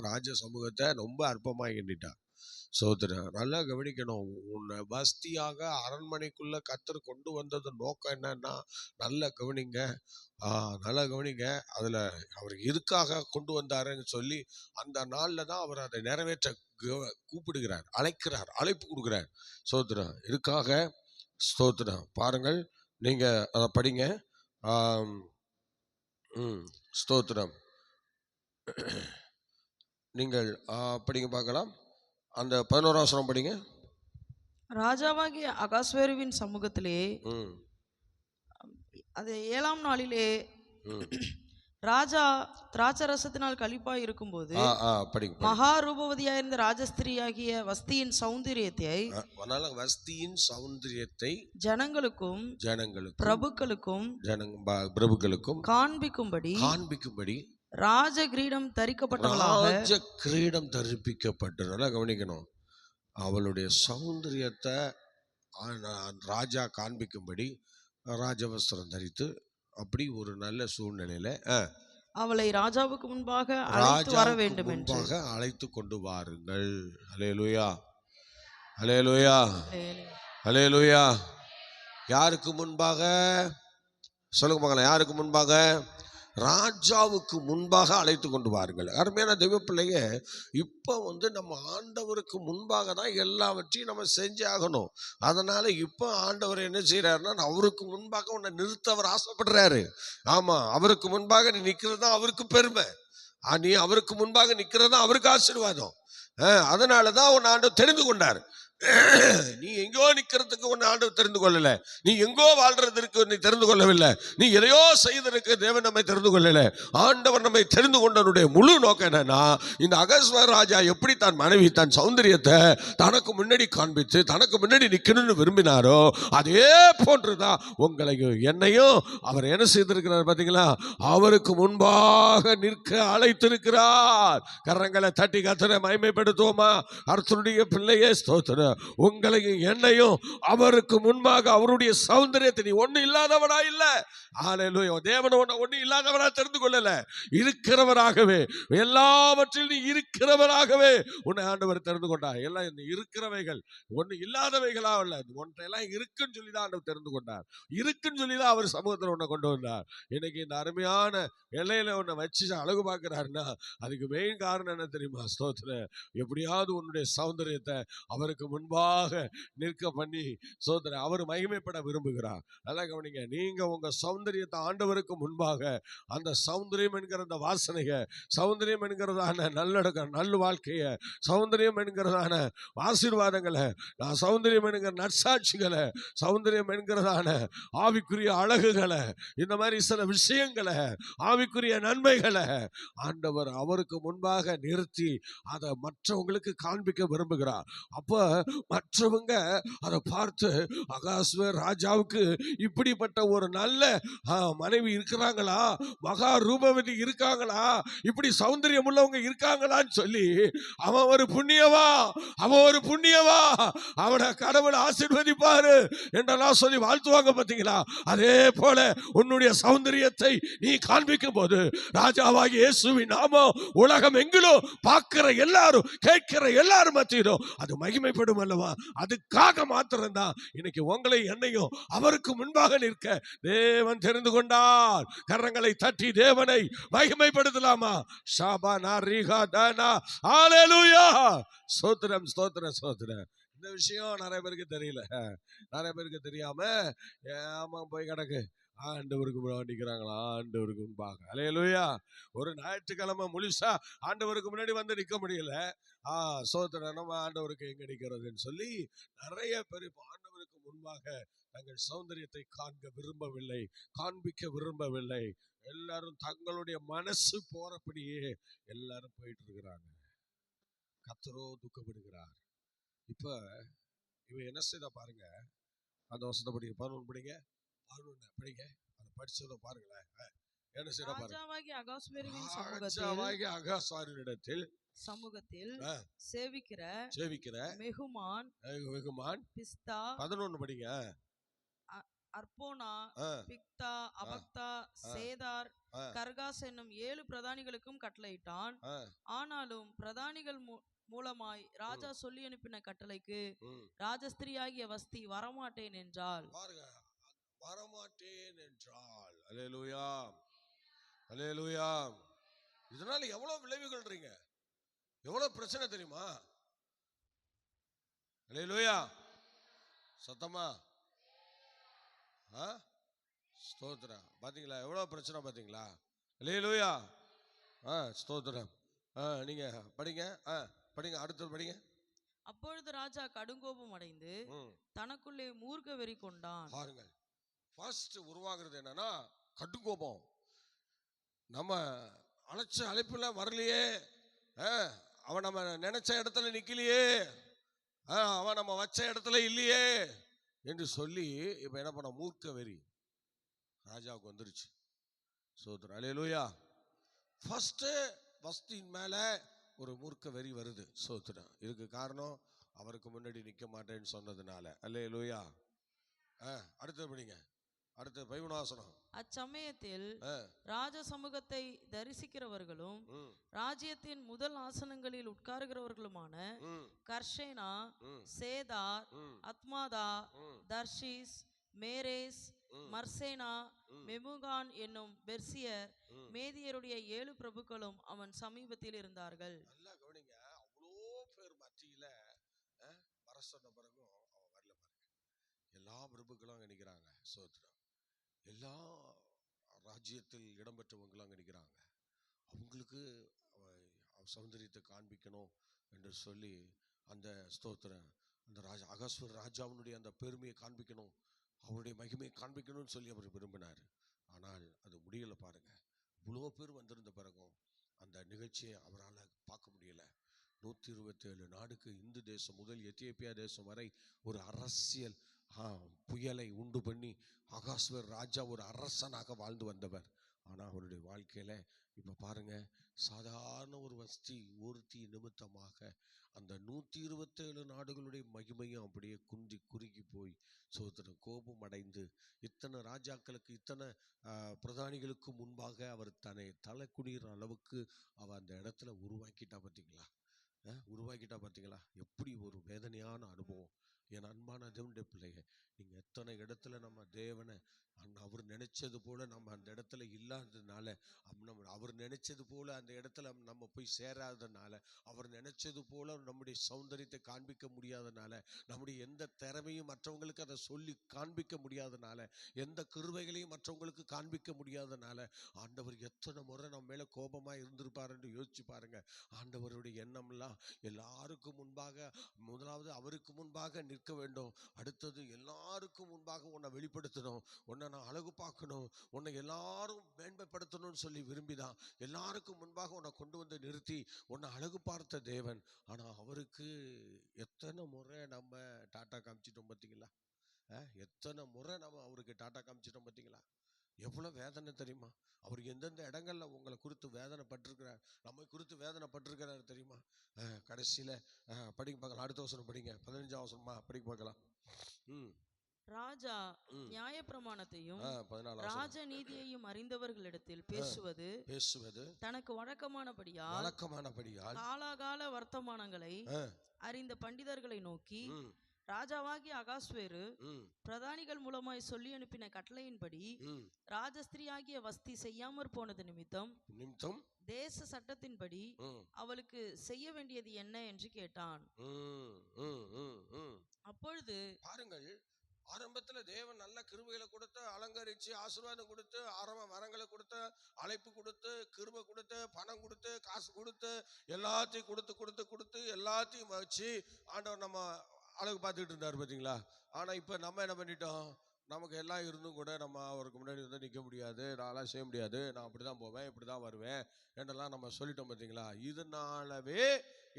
Speaker 2: ராஜ சமூகத்தை ரொம்ப அற்பமா எண்ணிட்டா. சோதரன், நல்லா கவனிக்கணும். உன்னை வஸ்தியாக அரண்மனைக்குள்ள கர்த்தர் கொண்டு வந்தது நோக்கம் என்னன்னா, நல்லா கவனிங்க, நல்லா கவனிங்க. அதுல அவர் எதுக்காக கொண்டு வந்தாருன்னு சொல்லி அந்த நாள்ல தான் அவர் அதை நிறைவேற்ற கூப்பிடுகிறார், அழைக்கிறார், அழைப்பு கொடுக்கிறார். ஸ்தோத்திரம். இதுக்காக ஸ்தோத்திரம். பாருங்கள், நீங்க அதை படிங்க. ஸ்தோத்திரம். நீங்கள் படிங்க பார்க்கலாம். அந்த 11ஆம் வசனம் படிங்க.
Speaker 1: ராஜாவாகிய அகாஸ்வேருவின் சமூகத்திலே அது 7ஆம் நாளிலே ராஜா திராட்சரசத்தினால் களிப்பாய் இருக்கும்போது மகா ரூபவதியாயிருந்த ராஜஸ்திரியாகிய வஸ்தியின் சௌந்தரியத்தை,
Speaker 2: வஸ்தியின் சௌந்தரியத்தை ஜனங்களுக்கும் பிரபுக்களுக்கும் காண்பிக்கும்படி
Speaker 1: ராஜ கிரீடம் தரிக்கப்பட்டவளாக,
Speaker 2: ராஜ கிரீடம் தரிப்பிக்கப்பட்டு. நல்லா கவனிக்கணும், அவளுடைய சௌந்தரியத்தை ராஜா காண்பிக்கும்படி ராஜவஸ்திரம் தரித்து அப்படி ஒரு நல்ல சூழ்நிலையில
Speaker 1: அவளை ராஜாவுக்கு முன்பாக அழைத்து வர வேண்டும் என்று
Speaker 2: அழைத்து கொண்டு வாருங்கள். அல்லேலூயா, அல்லேலூயா, அல்லேலூயா. யாருக்கு முன்பாக சொல்லுங்க பார்க்கலாம், யாருக்கு முன்பாக? ராஜாவுக்கு முன்பாக அழைத்து கொண்டு வாருங்கள். அருமையான தெய்வ பிள்ளைங்க, இப்போ நம்ம ஆண்டவருக்கு முன்பாக தான் எல்லாவற்றையும் நம்ம செஞ்சு ஆகணும். அதனால இப்போ ஆண்டவர் என்ன செய்யறாருன்னா, அவருக்கு முன்பாக உன்னை நிறுத்த அவர் ஆசைப்படுறாரு. ஆமா, அவருக்கு முன்பாக நீ நிக்கிறது தான் அவருக்கு பெருமை. நீ அவருக்கு முன்பாக நிக்கிறது தான் அவருக்கு ஆசீர்வாதம். அதனாலதான் உன் ஆண்டவர் தெரிந்து கொண்டார். நீ எங்கோ நிக்கிறதுக்கு உன்னை ஆண்டவர் தெரிந்து கொள்ளல. நீ எங்கோ வாழ்றதற்கு நீ தெரிந்து கொள்ளவில்லை. நீ எதையோ செய்வதற்கு தேவன் நம்மை தெரிந்து கொள்ளல. ஆண்டவர் நம்மை தெரிந்து கொண்டனுடைய முழு நோக்கம் என்னன்னா, இந்த அகஸ்வேர் ராஜா எப்படி தான் மனைவி தன் சௌந்தரியத்தை தனக்கு முன்னாடி காண்பித்து தனக்கு முன்னாடி நிக்கணும்னு விரும்பினாரோ, அதே போன்றுதான் உங்களையும் என்னையும் அவர் என்ன செய்திருக்கிறார் பாத்தீங்களா? அவருக்கு முன்பாக நிற்க அழைத்திருக்கிறார். கரங்களை தட்டி கர்த்தரை மகிமைப்படுத்துவோமா? கர்த்தருடைய பிள்ளையே ஸ்தோத்திரம். உங்களையும் என்னையும் அவருக்கு முன்பாக அவருடைய சௌந்தரியத்தை, நீ ஒண்ணு இல்லாதவனா இல்ல. ஹல்லேலூயா. தேவன் உன்னை ஒண்ணு இல்லாதவனா தெரிந்து கொள்ளல, இருக்கிறவராகவே, எல்லாவற்றிலும் நீ இருக்கிறவராகவே உன்னை ஆண்டவர் தெரிந்து கொண்டார். எல்லாம் இந்த இருக்கிறவைகள் ஒண்ணு இல்லாதவைகளா இல்ல, ஒன்றையெல்லாம் இருக்குன்னு சொல்லிதான் ஆண்டவர் தெரிந்து கொண்டார். இருக்குன்னு சொல்லிதான் அவர் சமூகத்தில் உன்னை கொண்டு வந்தார். இன்னைக்கு இந்த அருமையான எல்லையில உன்னை வச்சு அழகு பார்க்கிறாருன்னா அதுக்கு மெயின் காரணம் என்ன தெரியுமா? ஸ்தோத்திரம். எப்படியாவது உன்னுடைய சௌந்தரியத்தை அவருக்கு முன்பாக நிற்க பண்ணி ஸ்தோத்திரம் அவர் மகிமைப்பட விரும்புகிறார். நல்லா கவனிங்க. நீங்க உங்க சௌந்தரியத்தை ஆண்டவருக்கு முன்பாக, அந்த சௌந்தரியம் என்கிற அந்த வாசனைய, சௌந்தரியம் என்கிறதான நல்லடக்கம், நல்ல வாழ்க்கைய, சௌந்தரியம் என்கிறதான ஆசீர்வாதங்களை, சௌந்தரியம் என்கிற நற்சாட்சிகளை, சௌந்தரியம் என்கிறதான ஆவிக்குரிய அழகுகளை, இந்த மாதிரி சில விஷயங்களை, ஆவிக்குரிய நன்மைகளை ஆண்டவர் அவருக்கு முன்பாக நிறுத்தி அதை மற்றவங்களுக்கு காண்பிக்க விரும்புகிறார். அப்ப மற்றவங்க அதை பார்த்து, அகாஸ்வேர் ராஜாவுக்கு இப்படிப்பட்ட ஒரு நல்ல மனைவி இருக்கிறாங்களா, மகா ரூபவதி இருக்காங்களா, இப்படி சௌந்தரியம் உள்ளவங்க இருக்காங்களான்னு சொல்லி அவன் ஒரு புண்ணியவா, அவன் ஒரு புண்ணியவா, அவனை கடவுள் ஆசீர்வதிப்பாரு என்றெல்லாம் சொல்லி வாழ்த்துவாங்க பாத்தீங்களா? அதே போல உன்னுடைய சௌந்தரியத்தை நீ காண்பிக்கும் போது ராஜாவாகிய இயேசுவின் நாமம் உலகம் எங்கிலும் பார்க்கிற எல்லாரும், கேட்கிற எல்லாரும் மத்தியிலும் அது மகிமைப்படும் அல்லவா? அதுக்காக மாத்திரம்தான் இன்னைக்கு உங்களை என்னையும் அவருக்கு முன்பாக நிற்க தேவன் தெரிந்து கொண்டார். கரங்களை தட்டி தேவனை மகிமைப்படுத்தலாமா? ஷாபானா ரீகா தானா. ஹல்லேலூயா. ஸ்தோத்திரம் ஸ்தோத்திரம் ஸ்தோத்திரம். இந்த விஷயம் நிறைய பேருக்கு தெரியல. நிறைய பேருக்கு தெரியாம ஏமா போய் கிடக்கு. ஆண்டவருக்கு முன்னாடி நிற்கிறாங்களா? ஆண்டவருக்கு முன்பாக. ஹல்லேலூயா. ஒரு ஞாயிற்றுக்கிழமை முழுசா ஆண்டவருக்கு முன்னாடி வந்து நிற்க முடியல. சோதரன் நம்ம ஆண்டவருக்கு எங்க நிற்கிறதுன்னு சொல்லி நிறைய பேர் இப்போ ஆண்டவருக்கு முன்பாக தங்கள் சௌந்தரியத்தை காண்க விரும்பவில்லை, காண்பிக்க விரும்பவில்லை. எல்லாரும் தங்களுடைய மனசு போறபடியே எல்லாரும் போயிட்டு இருக்கிறாங்க. கர்த்தரோ துக்கப்படுகிறார். இப்ப இவன் என்ன செய்த பாருங்க. அந்த வசனத்தை படிங்க, 11 படிங்க, 11 படிங்க. அதை படிச்சதை பாருங்களேன். என்ன செய்த பாருங்க. ராஜாவாகிய அகாஸ்வேரிடத்தில் சமூகத்தில் சேவிக்கிற மெகுமான் பிஸ்தா. 11 படிங்க.
Speaker 3: அர்போனா, பிக்தா, அபக்தா, சேதார், கர்காஸ் என்னும் 7 பிரதானிகளுக்கும் கட்டளையிட்டான். ஆனாலும் பிரதானிகள் மூலமாய் ராஜா சொல்லி அனுப்பின கட்டளைக்கு ராஜஸ்திரியாகிய வஸ்தி வரமாட்டேன் என்றாள்.
Speaker 2: வரமாட்டேன் என்றாள். அல்லேலூயா, அல்லேலூயா. இதனால எவ்வளவு விளைவுகள்ன்றீங்க, எவ்வளவு பிரச்சனை தெரியுமா? அல்லேலூயா. சத்தமா ஸ்தோத்திரம். பாத்தீங்களா எவ்வளவு பிரச்சனை? பாத்தீங்களா? அல்லேலூயா. ஸ்தோத்திரம். நீங்க படிங்க, படிங்க, அடுத்து படிங்க.
Speaker 3: அப்பொழுது ராஜா கடுங்கோபம் அடைந்து தனக்குள்ளே மூர்க்க வெறி கொண்டான்.
Speaker 2: பாருங்க, ஃபர்ஸ்ட் உருவாகிறது என்னன்னா கடுங்கோபம். நம்ம அழைச்ச அழைப்புல வரலையே, அவன் நம்ம நினைச்ச இடத்துல நிக்கலையே, அவன் நம்ம வச்ச இடத்துல இல்லையே என்று சொல்லி இப்ப என்ன பண்ண, மூர்க்க வெறி ராஜாவுக்கு வந்துருச்சு. சோதரர். அல்லேலூயா. ஃபர்ஸ்ட் வஸ்தியின் மேல ஒரு மூர்க்க வெறி வருது. சோதரர். இதுக்கு காரணம் அவருக்கு முன்னாடி நிக்க மாட்டேன்னு சொன்னதுனால. அல்லேலூயா. அடுத்து படிங்க, அடுத்து 11
Speaker 3: அச்சமயத்தில் ராஜ சமூகத்தை தரிசிக்கிறவர்களும் ராஜ்யத்தின் முதல் ஆசனங்களில் உட்காருகிறவர்களுமான கர்ஷேனா, சேதார், அத்மாதா, தர்ஷீஸ், மேரேஸ், மர்சேனா,
Speaker 2: ம்,
Speaker 3: மெமுகான் என்னும் பெர்சியர்,
Speaker 2: ம்.
Speaker 3: மேதியருடைய 7 பிரபுக்களும் அவன் சமீபத்தில் இருந்தார்கள்.
Speaker 2: நல்லா கவனிங்க. அவ்வளோ பேர் மத்தியில வர சொன்ன பிறகும் அவன் வரல பாருங்க. எல்லா பிரபுக்களும் அங்க நிக்கிறாங்க. சோத்திரம். எல்லா ராஜ்யத்தில் இடம்பெற்றவங்களும் அங்க நிக்கிறாங்க. அவங்களுக்கு சௌந்தரியத்தை காண்பிக்கணும் என்று சொல்லி அந்த ஸ்தோத்திரம் அந்த அகஸ்வர் ராஜாவினுடைய அந்த பெருமையை காண்பிக்கணும், அவருடைய மகிமையை காண்பிக்கணும்னு சொல்லி அவர் விரும்பினார். ஆனால் அது முடியல பாருங்க. இவ்வளோ பேர் வந்திருந்த பிறகும் அந்த நிகழ்ச்சியை அவரால் பார்க்க முடியல. 127 நாடுக்கு இந்து தேசம் முதல் எத்தியோப்பியா தேசம் வரை ஒரு அரசியல் புயலை உண்டு பண்ணி அகாஸ்வர் ராஜா ஒரு அரசனாக வாழ்ந்து வந்தவர். ஆனால் அவருடைய வாழ்க்கையில் இப்போ பாருங்க, சாதாரண ஒரு ஒருத்தி நிமித்தமாக அந்த 127 நாடுகளுடைய மகிமையும் அப்படியே குறுகி போய் சோதனை கோபம் அடைந்து இத்தனை ராஜாக்களுக்கு இத்தனை பிரதானிகளுக்கு முன்பாக அவர் தன்னை தலை குனிகிற அளவுக்கு அவர் அந்த இடத்துல உருவாக்கிட்டா பார்த்தீங்களா? எப்படி ஒரு வேதனையான அனுபவம். என் அன்பான தேவனுடைய பிள்ளைங்க, நீங்கள் எத்தனை இடத்துல நம்ம தேவனை அவர் நினைச்சது போல நம்ம அந்த இடத்துல இல்லாததுனால, அவர் நினைச்சது போல அந்த இடத்துல நம்ம போய் சேராதனால, அவர் நினைச்சது போல நம்முடைய சௌந்தரியத்தை காண்பிக்க முடியாதனால, நம்முடைய எந்த திறமையும் மற்றவங்களுக்கு அதை சொல்லி காண்பிக்க முடியாதனால, எந்த கிருபைகளையும் மற்றவங்களுக்கு காண்பிக்க முடியாதனால, ஆண்டவர் எத்தனை முறை நம்ம மேல கோபமா இருந்திருப்பார் என்று யோசிச்சு பாருங்க. ஆண்டவருடைய எண்ணம்லாம் எல்லாருக்கும் முன்பாக, முதலாவது அவருக்கு முன்பாக நிற்க வேண்டும், அடுத்தது எல்லாருக்கும் முன்பாக உன்னை வெளிப்படுத்தணும், உன்னை நான் அழகு பார்க்கணும், உன்னை எல்லாரும் மேன்மைப்படுத்தணும்னு சொல்லி விரும்பிதான் எல்லாருக்கும் முன்பாக உன்னை கொண்டு வந்து நிறுத்தி உன்னை அழகு பார்த்த தேவன். ஆனா அவருக்கு எத்தனை முறை நம்ம டாட்டா காமிச்சிட்டோம் பார்த்தீங்களா? எத்தனை முறை நம்ம அவருக்கு டாட்டா காமிச்சிட்டோம் பார்த்தீங்களா? எவ்வளவு வேதனை தெரியுமா? அவர் எந்தெந்த இடங்கள்ல உங்களை குறித்து வேதனை பட்டிருக்கிறார், நம்மை குறித்து வேதனை பட்டிருக்கிறார் தெரியுமா? கடைசியில படிக்க பார்க்கலாம். அடுத்த வசனம் படிங்க, 15ஆம் வசனமா படிக்க பார்க்கலாம்.
Speaker 3: ராஜா நியாயப்பிரமாணத்தையும்
Speaker 2: 14ஆம்
Speaker 3: ராஜ நீதியையும் அறிந்தவர்களிடத்தில் பேசுவது தனக்கு வழக்கமானபடியால் காலாகால வர்த்தமானங்களை அறிந்த பண்டிதர்களை நோக்கி, ராஜாவாகிய அகாஸ்வேரு பிரதானிகள் மூலமாய் சொல்லி அனுப்பின கட்டளையின்படி ராஜஸ்திரியாகிய வஸ்தி செய்யாமற் போனது நிமித்தம் தேச சட்டத்தின்படி அவளுக்கு செய்ய வேண்டியது என்ன என்று கேட்டான். அப்பொழுது
Speaker 2: பாருங்கள், ஆரம்பத்துல தேவன் நல்ல கிருபைகளை கொடுத்து அலங்கரிச்சு ஆசீர்வாதம் கொடுத்து ஆரம்ப வரங்களை கொடுத்து அழைப்பு கொடுத்து கிருபை கொடுத்து பணம் கொடுத்து காசு கொடுத்து எல்லாத்தையும் கொடுத்து எல்லாத்தையும் வச்சு ஆண்டவர் நம்ம அழகு பார்த்துக்கிட்டு இருந்தார் பார்த்தீங்களா? ஆனால் இப்போ நம்ம என்ன பண்ணிட்டோம்? நமக்கு எல்லாம் இருந்தும் கூட நம்ம அவருக்கு முன்னாடி வந்து நிற்க முடியாது, நான்லாம் செய்ய முடியாது, நான் அப்படி தான் போவேன், இப்படி தான் வருவேன் என்றெல்லாம் நம்ம சொல்லிட்டோம் பார்த்தீங்களா? இதனாலவே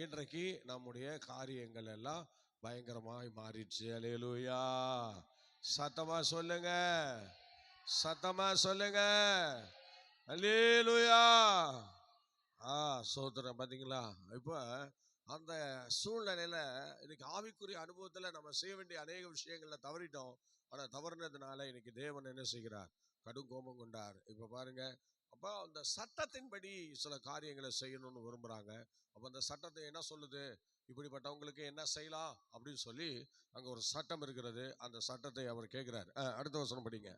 Speaker 2: இன்றைக்கு நம்முடைய காரியங்கள் எல்லாம் பயங்கரமாய் மாறிடுச்சு. அல்லேலூயா! சத்தமா சொல்லுங்க, அல்லேலூயா! சோதரம் பார்த்தீங்களா? இப்போ அந்த சூழ்நிலையில இன்னைக்கு ஆவிக்குரிய அனுபவத்துல நம்ம செய்ய வேண்டிய அநேக விஷயங்கள்ல தவறிட்டோம். ஆனா தவறுனதுனால இன்னைக்கு தேவன் என்ன செய்கிறார்? கடும் கோபம் கொண்டார். இப்ப பாருங்க, அப்ப அந்த சட்டத்தின்படி சில காரியங்களை செய்யணும்னு விரும்புறாங்க. அப்ப அந்த சட்டத்தை என்ன சொல்லுது? இப்படிப்பட்டவங்களுக்கு என்ன செய்யலாம் அப்படின்னு சொல்லி அங்க ஒரு சட்டம் இருக்கிறது. அந்த சட்டத்தை அவர் கேட்கிறார். அடுத்த வசனம் படிங்க.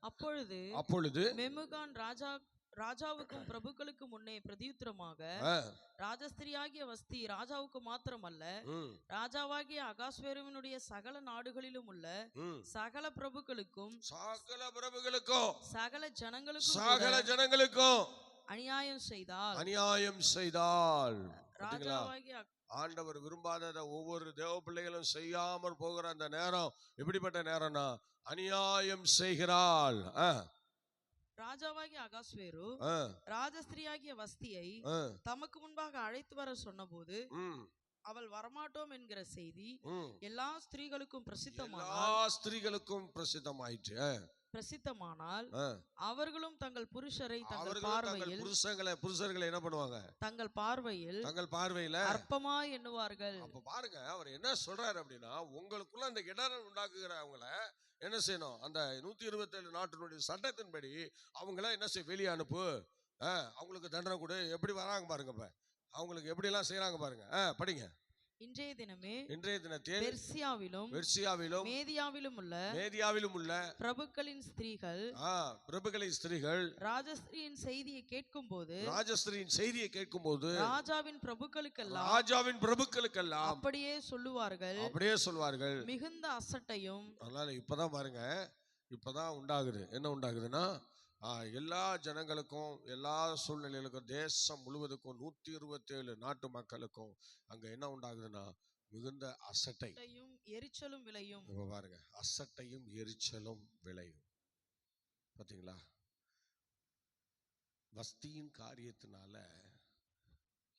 Speaker 2: அப்பொழுது
Speaker 3: மெமுகான் ராஜாவுக்கும் பிரபுக்களுக்கு முன்னே பிரதியுத்தரமாக, ராஜஸ்திரியாகிய வஸ்தி ராஜாவுக்கு மாத்திரமல்ல, ராஜாவாகிய அகாஸ்வேருவினுடைய சகல நாடுகளிலும் உள்ள சகல பிரபுக்களுக்கும் சகல ஜனங்களுக்கும் அநியாயம் செய்தால் ராஜாவாகிய
Speaker 2: ஆண்டவர் விரும்பாத ஒவ்வொரு தேவ பிள்ளைகளும் செய்யாமல் போகிற அந்த நேரம் எப்படிப்பட்ட நேரம்னா அநியாயம் செய்கிறாள்.
Speaker 3: ராஜாவாகிய அகாஸ்வேரு ராஜஸ்திரியாகிய வஸ்தியை தமக்கு முன்பாக அழைத்து வர சொன்னபோது அவள் வரமாட்டோம் என்கிற செய்தி எல்லா ஸ்திரீகளுக்கும் பிரசித்தமானால் அவர்களும் தங்கள் புருஷரை
Speaker 2: புருஷர்களை என்ன பண்ணுவாங்க?
Speaker 3: தங்கள் பார்வையில் அற்பமா எண்ணுவார்கள்.
Speaker 2: அப்ப பாருங்க, அவர் என்ன சொல்றாரு அப்படின்னா, உங்களுக்குள்ள அந்த இடரல் உண்டாக்குகிறவங்கள என்ன செய்யணும்? அந்த 127 நாட்டினுடைய சட்டத்தின்படி அவங்கள என்ன செய்ய? வெளியே அனுப்பு, அவங்களுக்கு தண்டனை கொடு. எப்படி வராங்க பாருங்க, அவங்களுக்கு எப்படி எல்லாம் செய்யறாங்க பாருங்க. படிங்க.
Speaker 3: இன்றைய தினமே
Speaker 2: இன்றைய தினத்தில்
Speaker 3: பெர்சியாவிலும்
Speaker 2: பெர்சியாவிலும்
Speaker 3: மேதியாவிலும் உள்ள
Speaker 2: பிரபுக்களின் ஸ்திரீகள்
Speaker 3: ராஜஸ்திரியின் செய்தியை கேட்கும்போது ராஜாவின் பிரபுக்களுக்கெல்லாம் அப்படியே சொல்லுவார்கள். மிகுந்த அசட்டையும்.
Speaker 2: அதனால இப்பதான் பாருங்க, இப்பதான் உண்டாகுது. என்ன உண்டாகுதுன்னா, எல்லா ஜனங்களுக்கும் எல்லா சூழ்நிலைகளுக்கும் தேசம் முழுவதுக்கும் 127 நாட்டு மக்களுக்கும் அங்க என்ன உண்டாகுதுன்னா மிகுந்த அசட்டையும்
Speaker 3: எரிச்சலும் விளையும்.
Speaker 2: பாருங்க, அசட்டையும் எரிச்சலும் விளையும். பாத்தீங்களா? வஸ்தியின் காரியத்தினால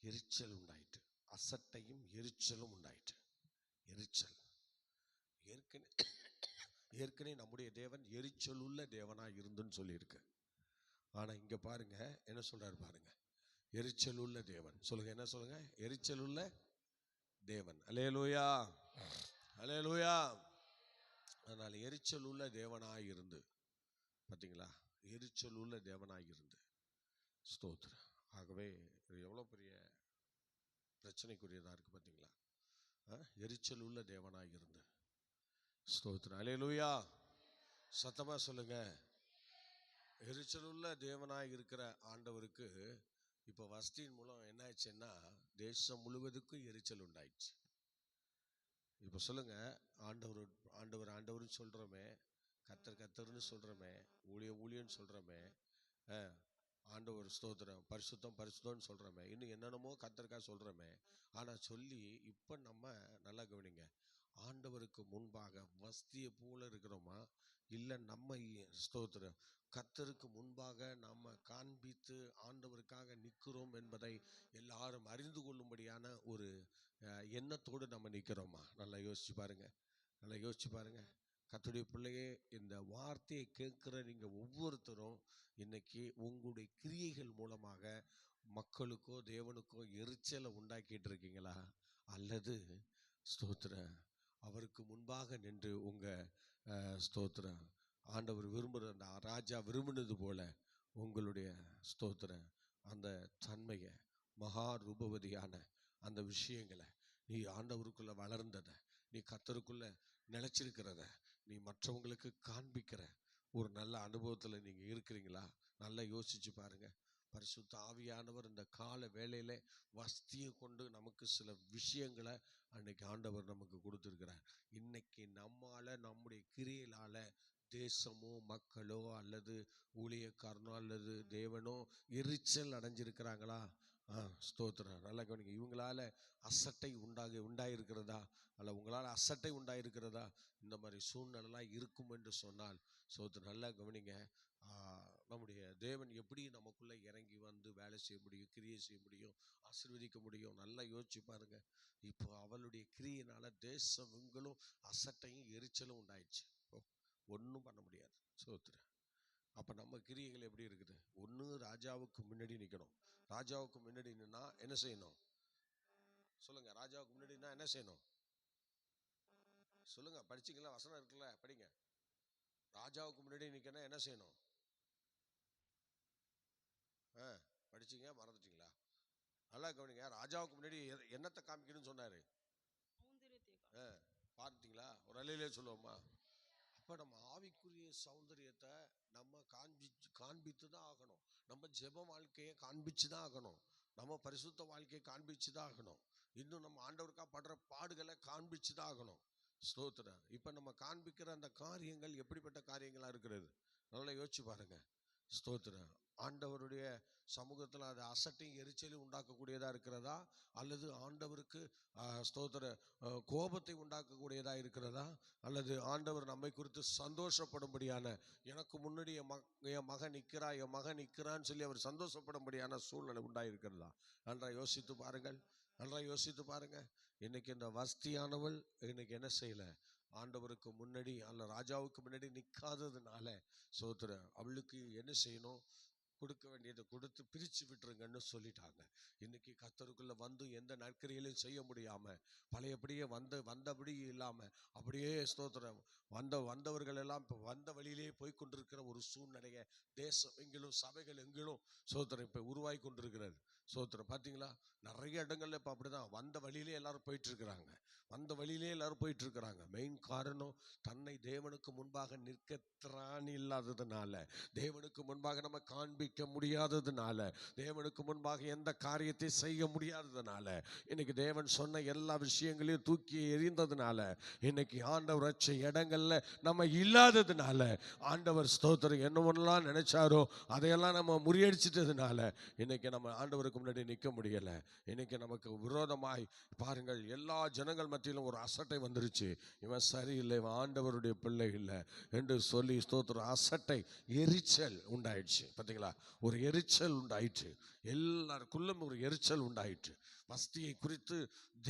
Speaker 2: எரிச்சல் உண்டாயிட்டு, அசட்டையும் எரிச்சலும் உண்டாயிட்டு. எரிச்சல் ஏற்கனவே நம்முடைய தேவன் எரிச்சல் உள்ள தேவனா இருந்துன்னு சொல்லியிருக்கு. ஆனா இங்க பாருங்க என்ன சொல்றாரு பாருங்க, எரிச்சல் உள்ள தேவன். சொல்லுங்க, என்ன சொல்லுங்க? எரிச்சல் உள்ள தேவன். அல்லேலூயா, அல்லேலூயா. அதனால எரிச்சல் உள்ள தேவனாய் இருந்து, பாத்தீங்களா, எரிச்சல் உள்ள தேவனாய் இருந்து. ஸ்தோத்திரம். ஆகவே இது எவ்வளவு பெரிய பிரச்சனைக்குரியதா இருக்கு பாத்தீங்களா? எரிச்சல் உள்ள தேவனாய் இருந்து. ஸ்தோத்திரம். அல்லேலூயா. சத்தமா சொல்லுங்க. எரிச்சல் உள்ள தேவனாய் இருக்கிற ஆண்டவருக்கு இப்ப வஸ்தியின் மூலம் என்ன ஆயிடுச்சுன்னா தேசம் முழுவதுக்கும் எரிச்சல் உண்டாயிடுச்சு. இப்ப சொல்லுங்க, ஆண்டவர் சொல்றோமே, கர்த்தர்னு சொல்றோமே, ஊழியன்னு சொல்றோமே, ஆண்டவர் ஸ்தோத்திரம், பரிசுத்தம்னு சொல்றோமே, இன்னும் என்னென்னமோ கர்த்தருக்காக சொல்றோமே. ஆனா சொல்லி இப்ப நம்ம நல்லா கவனிங்க, ஆண்டவருக்கு முன்பாக வஸ்தியை போல இருக்கிறோமா, இல்ல நம்ம ஸ்தோத்திரம் கர்த்தருக்கு முன்பாக நாம காண்பித்து ஆண்டவருக்காக நிற்கிறோம் என்பதை எல்லாரும் அறிந்து கொள்ளும்படியான ஒரு எண்ணத்தோடு நம்ம நிற்கிறோமா? நல்லா யோசிச்சு பாருங்க, நல்லா யோசிச்சு பாருங்க. கர்த்தருடைய பிள்ளையே, இந்த வார்த்தையை கேட்கிற நீங்க ஒவ்வொருத்தரும் இன்னைக்கு உங்களுடைய கிரியைகள் மூலமாக மக்களுக்கோ தேவனுக்கோ எரிச்சலை உண்டாக்கிட்டு இருக்கீங்களா? அல்லது ஸ்தோத்திரம் அவருக்கு முன்பாக நின்று உங்க ஸ்தோத்திரம் ஆண்டவர் விரும்புகிற அந்த ராஜா விரும்பினது போல உங்களுடைய ஸ்தோத்திரம் அந்த தன்மையை, மகா ரூபவதியான அந்த விஷயங்களை, நீ ஆண்டவருக்குள்ள வளர்ந்ததை, நீ கர்த்தருக்குள்ள நிலைச்சிருக்கிறத நீ மற்றவங்களுக்கு காண்பிக்கிற ஒரு நல்ல அனுபவத்துல நீங்க இருக்கிறீங்களா? நல்லா யோசிச்சு பாருங்க. பரிசுத்த ஆவியானவர் இந்த கால வேளையில வஸ்தியை கொண்டு நமக்கு சில விஷயங்களை அன்னைக்கு ஆண்டவர் நமக்கு கொடுத்திருக்கிறார். இன்னைக்கு நம்மால, நம்முடைய கிரியையினால தேசமோ மக்களோ அல்லது ஊழியக்காரனோ அல்லது தேவனோ எரிச்சல் அடைஞ்சிருக்கிறாங்களா? ஸ்தோத்திரம். நல்லா கவனிங்க. இவங்களால அசட்டை உண்டாயிருக்கிறதா? அல்ல உங்களால் அசட்டை உண்டாயிருக்கிறதா? இந்த மாதிரி சூழ்நிலைலாம் இருக்கும் என்று சொன்னால் ஸ்தோத்திரம். நல்லா கவனிங்க. நம்முடைய தேவன் எப்படி நமக்குள்ள இறங்கி வந்து வேலை செய்ய முடியும், கிரியை செய்ய முடியும், ஆசீர்வதிக்க முடியும்? நல்லா யோசிச்சு பாருங்க. இப்போ அவளுடைய கிரியையினால தேசம் எங்களும் அசட்டையும் எரிச்சலும் உண்டாயிடுச்சு. ஒன்றும் பண்ண முடியாது. ஸ்தோத்திரம். அப்ப நம்ம கிரியைகள் எப்படி இருக்குது? ஒன்று ராஜாவுக்கு முன்னாடி நிற்கணும். ராஜாவுக்கு முன்னாடி நின்னா என்ன செய்யணும்? சொல்லுங்க. ராஜாவுக்கு முன்னாடினா என்ன செய்யணும்? சொல்லுங்க. படிச்சீங்களா? வசனம் இருக்குல்ல, படிங்க. ராஜாவுக்கு முன்னாடி நிக்கணும், என்ன செய்யணும்? படிச்சீங்க, மறந்துட்டீங்களா? நல்லா கவனிங்க. ராஜாவுக்கு முன்னாடி என்னத்தை காமிக்கணும்னு சொன்னாரு? பார்த்தீங்களா? ஒரு அலையிலே சொல்லுவோமா? அப்ப நம்ம ஆவிக்குரிய சௌந்தரியத்தை நம்ம காண்பித்து தான் ஆகணும். நம்ம ஜெப வாழ்க்கையை காண்பிச்சு தான் ஆகணும். நம்ம பரிசுத்த வாழ்க்கையை காண்பிச்சு தான் ஆகணும். இன்னும் நம்ம ஆண்டவருக்கா படுற பாடுகளை காண்பிச்சு தான் ஆகணும். ஸ்தோத்திரம். இப்ப நம்ம காண்பிக்கிற அந்த காரியங்கள் எப்படிப்பட்ட காரியங்களா இருக்கிறது? நல்லா யோசிச்சு பாருங்க. ஸ்தோத்திரம். ஆண்டவருடைய சமூகத்தில் அது அசட்டையும் எரிச்சலையும் உண்டாக்கக்கூடியதா இருக்கிறதா, அல்லது ஆண்டவருக்கு ஸ்தோத்திர கோபத்தை உண்டாக்கக்கூடியதா இருக்கிறதா, அல்லது ஆண்டவர் நம்மை குறித்து சந்தோஷப்படும்படியான, எனக்கு முன்னாடி என் மகன் நிற்கிறான்னு சொல்லி அவர் சந்தோஷப்படும்படியான சூழ்நிலை உண்டாயிருக்கிறதா? நன்றாக யோசித்து பாருங்கள், நன்றாக யோசித்து பாருங்க. இன்னைக்கு இந்த வஸ்தியானவள் இன்னைக்கு என்ன செய்யல? ஆண்டவருக்கு முன்னாடி அல்ல ராஜாவுக்கு முன்னாடி நிற்காததுனால ஸ்தோத்திரம் அவளுக்கு என்ன செய்யணும்? கொடுக்க வேண்டியதை கொடுத்து பிரிச்சு விட்டுருங்கன்னு சொல்லிட்டாங்க. இன்னைக்கு கர்த்தருக்குள்ள வந்து எந்த நற்கிரியையும் செய்ய முடியாம பழையபடியே வந்தபடி இல்லாம அப்படியே ஸ்தோத்திரம் வந்தவர்கள் எல்லாம் இப்போ வந்த வழியிலேயே போய் கொண்டிருக்கிற ஒரு சூழ்நிலையை தேசம் எங்கிலும் சபைகள் எங்கிலும் ஸ்தோத்திரம் இப்போ உருவாகி கொண்டிருக்கிறது. ஸ்தோத்திரம் பார்த்தீங்களா, நிறைய இடங்கள்ல இப்போ அப்படிதான் வந்த வழியிலே எல்லாரும் போயிட்டு இருக்கிறாங்க. மெயின் காரணம் தன்னை தேவனுக்கு முன்பாக நிற்க திராணி இல்லாததுனால, தேவனுக்கு முன்பாக நம்ம காண்பிக்க முடியாததுனால, தேவனுக்கு முன்பாக எந்த காரியத்தை செய்ய முடியாததுனால, இன்னைக்கு தேவன் சொன்ன எல்லா விஷயங்களையும் தூக்கி எறிந்ததுனால, இன்னைக்கு ஆண்டவர் வச்ச இடங்கள்ல நம்ம இல்லாததுனால, ஆண்டவர் ஸ்தோத்திரம் என்னவெல்லாம் நினைச்சாரோ அதையெல்லாம் நம்ம முறியடிச்சிட்டதுனால இன்னைக்கு நம்ம ஆண்டவருக்கு முன்னாடி நிற்க முடியல. இன்னைக்கு நமக்கு விரோதமாய் பாருங்கள் எல்லா ஜனங்கள் மத்தியிலும் ஒரு அசட்டை வந்துருச்சு. இவன் சரியில்லை, இவன் ஆண்டவருடைய பிள்ளை இல்லை என்று சொல்லி ஸ்தோத்திரம் அசட்டை எரிச்சல் உண்டாயிடுச்சு. பார்த்தீங்களா, ஒரு எரிச்சல் உண்டாயிற்று, எல்லாருக்குள்ளும் ஒரு எரிச்சல் உண்டாயிற்று. வஸ்தியை குறித்து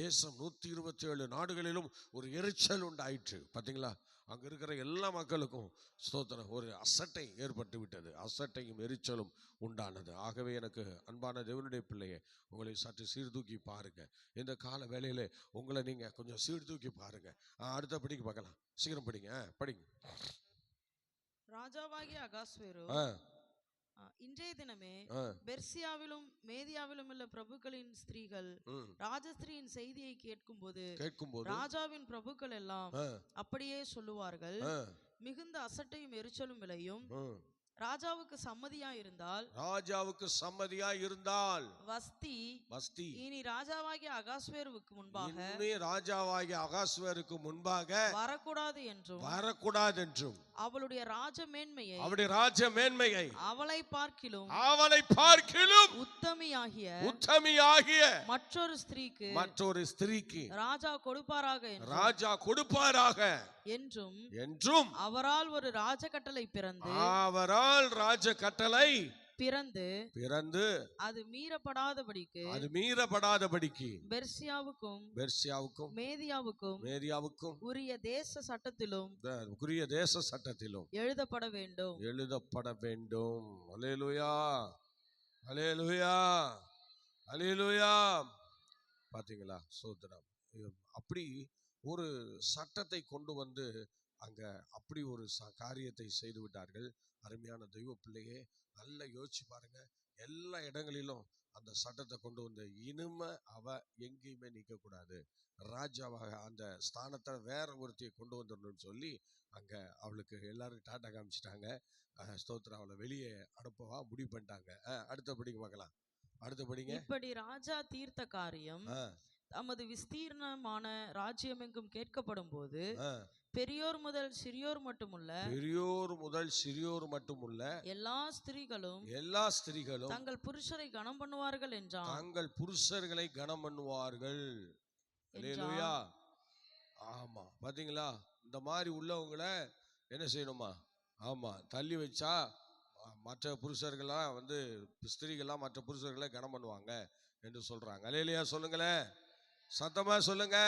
Speaker 2: தேசம் 127 நாடுகளிலும் ஒரு எரிச்சல் உண்டாயிற்று. பார்த்தீங்களா, அங்கே இருக்கிற எல்லா மக்களுக்கும் ஸ்தோத்திரம் ஒரு அசட்டை ஏற்பட்டு விட்டது, அசட்டையும் எரிச்சலும் உண்டானது. ஆகவே எனக்கு அன்பான தேவனுடைய பிள்ளையை உங்களை சற்று சீர்தூக்கி பாருங்க. இந்த கால வேளையில உங்களை நீங்க கொஞ்சம் சீர்தூக்கி பாருங்க. அடுத்த படிக்க பார்க்கலாம், சீக்கிரம் படிங்க படிங்க.
Speaker 3: ராஜாவாகிய அகாஸ்வேரோ இன்றைய தினமே பெர்சியாவிலும் மேதியாவிலும் உள்ள பிரபுக்களின் ஸ்திரீகள் ராஜஸ்திரியின் செய்தியை கேட்கும்போது ராஜாவின் பிரபுக்கள் எல்லாம் அப்படியே சொல்லுவார்கள். மிகுந்த அசட்டையும் எரிச்சலும் விளையும். ராஜாவுக்கு சம்மதியா இருந்தால் வஸ்தி இனி ராஜாவாகிய அகாஸ்வேருக்கு முன்பாக வரக்கூடாது என்றும் அவளுடைய ராஜ மேன்மையை அவளை பார்க்கிலும் உத்தமியாகிய மற்றொரு ஸ்திரீக்கு ராஜா கொடுப்பாராக என்றும் அவரால் ஒரு ராஜ கட்டளை பிறந்து அது மீறப்படாதபடிக்கு பெர்சியாவுக்கும் மேதியாவுக்கும் உரிய தேச சட்டத்திலும் எழுதப்பட வேண்டும். அல்லேலூயா, அல்லேலூயா, அல்லேலூயா. பாத்தீங்களா, சோதனம் அப்படி ஒரு சட்டத்தை கொண்டு வந்து அங்க அப்படி ஒரு காரியத்தை செய்து விட்டார்கள். அருமையான தெய்வ பிள்ளையே, நல்லா யோசிச்சு பாருங்க. எல்லா இடங்களிலும் அந்த சட்டத்தை கொண்டு வந்து இனிமே அவ எங்கேயுமே நிற்க கூடாது, ராஜாவாக அந்த ஸ்தானத்தை வேற ஒருத்தையை கொண்டு வந்துடணும்னு சொல்லி அங்க அவளுக்கு எல்லாரும் டாட்டா காமிச்சிட்டாங்க. ஸ்தோத்திரம், அவளை வெளியே அனுப்பவா முடிவு பண்ணிட்டாங்க. அடுத்த படிக்க பார்க்கலாம், அடுத்த படிங்க. இப்படி ராஜா தீர்த்த காரியம் தமது விஸ்தீர்ணமான ராஜ்யம் எங்கும் கேட்கப்படும் போது பெரியோர் முதல் சிறியோர் மட்டுமுள்ள எல்லா ஸ்திரீகளும் தங்கள் புருஷரை கனம் பண்ணுவார்கள் என்றான். அல்லேலூயா. ஆமா, பாத்தீங்களா, இந்த மாதிரி உள்ளவங்களை என்ன செய்யணுமா? ஆமா, தள்ளி வச்சா மற்ற புருஷர்கள்லாம் ஸ்திரீகள்லாம் மற்ற புருஷர்களை கனம் பண்ணுவாங்க என்று சொல்றாங்க. அல்லேலூயா சொல்லுங்களேன், சத்தமா சொல்லுங்க.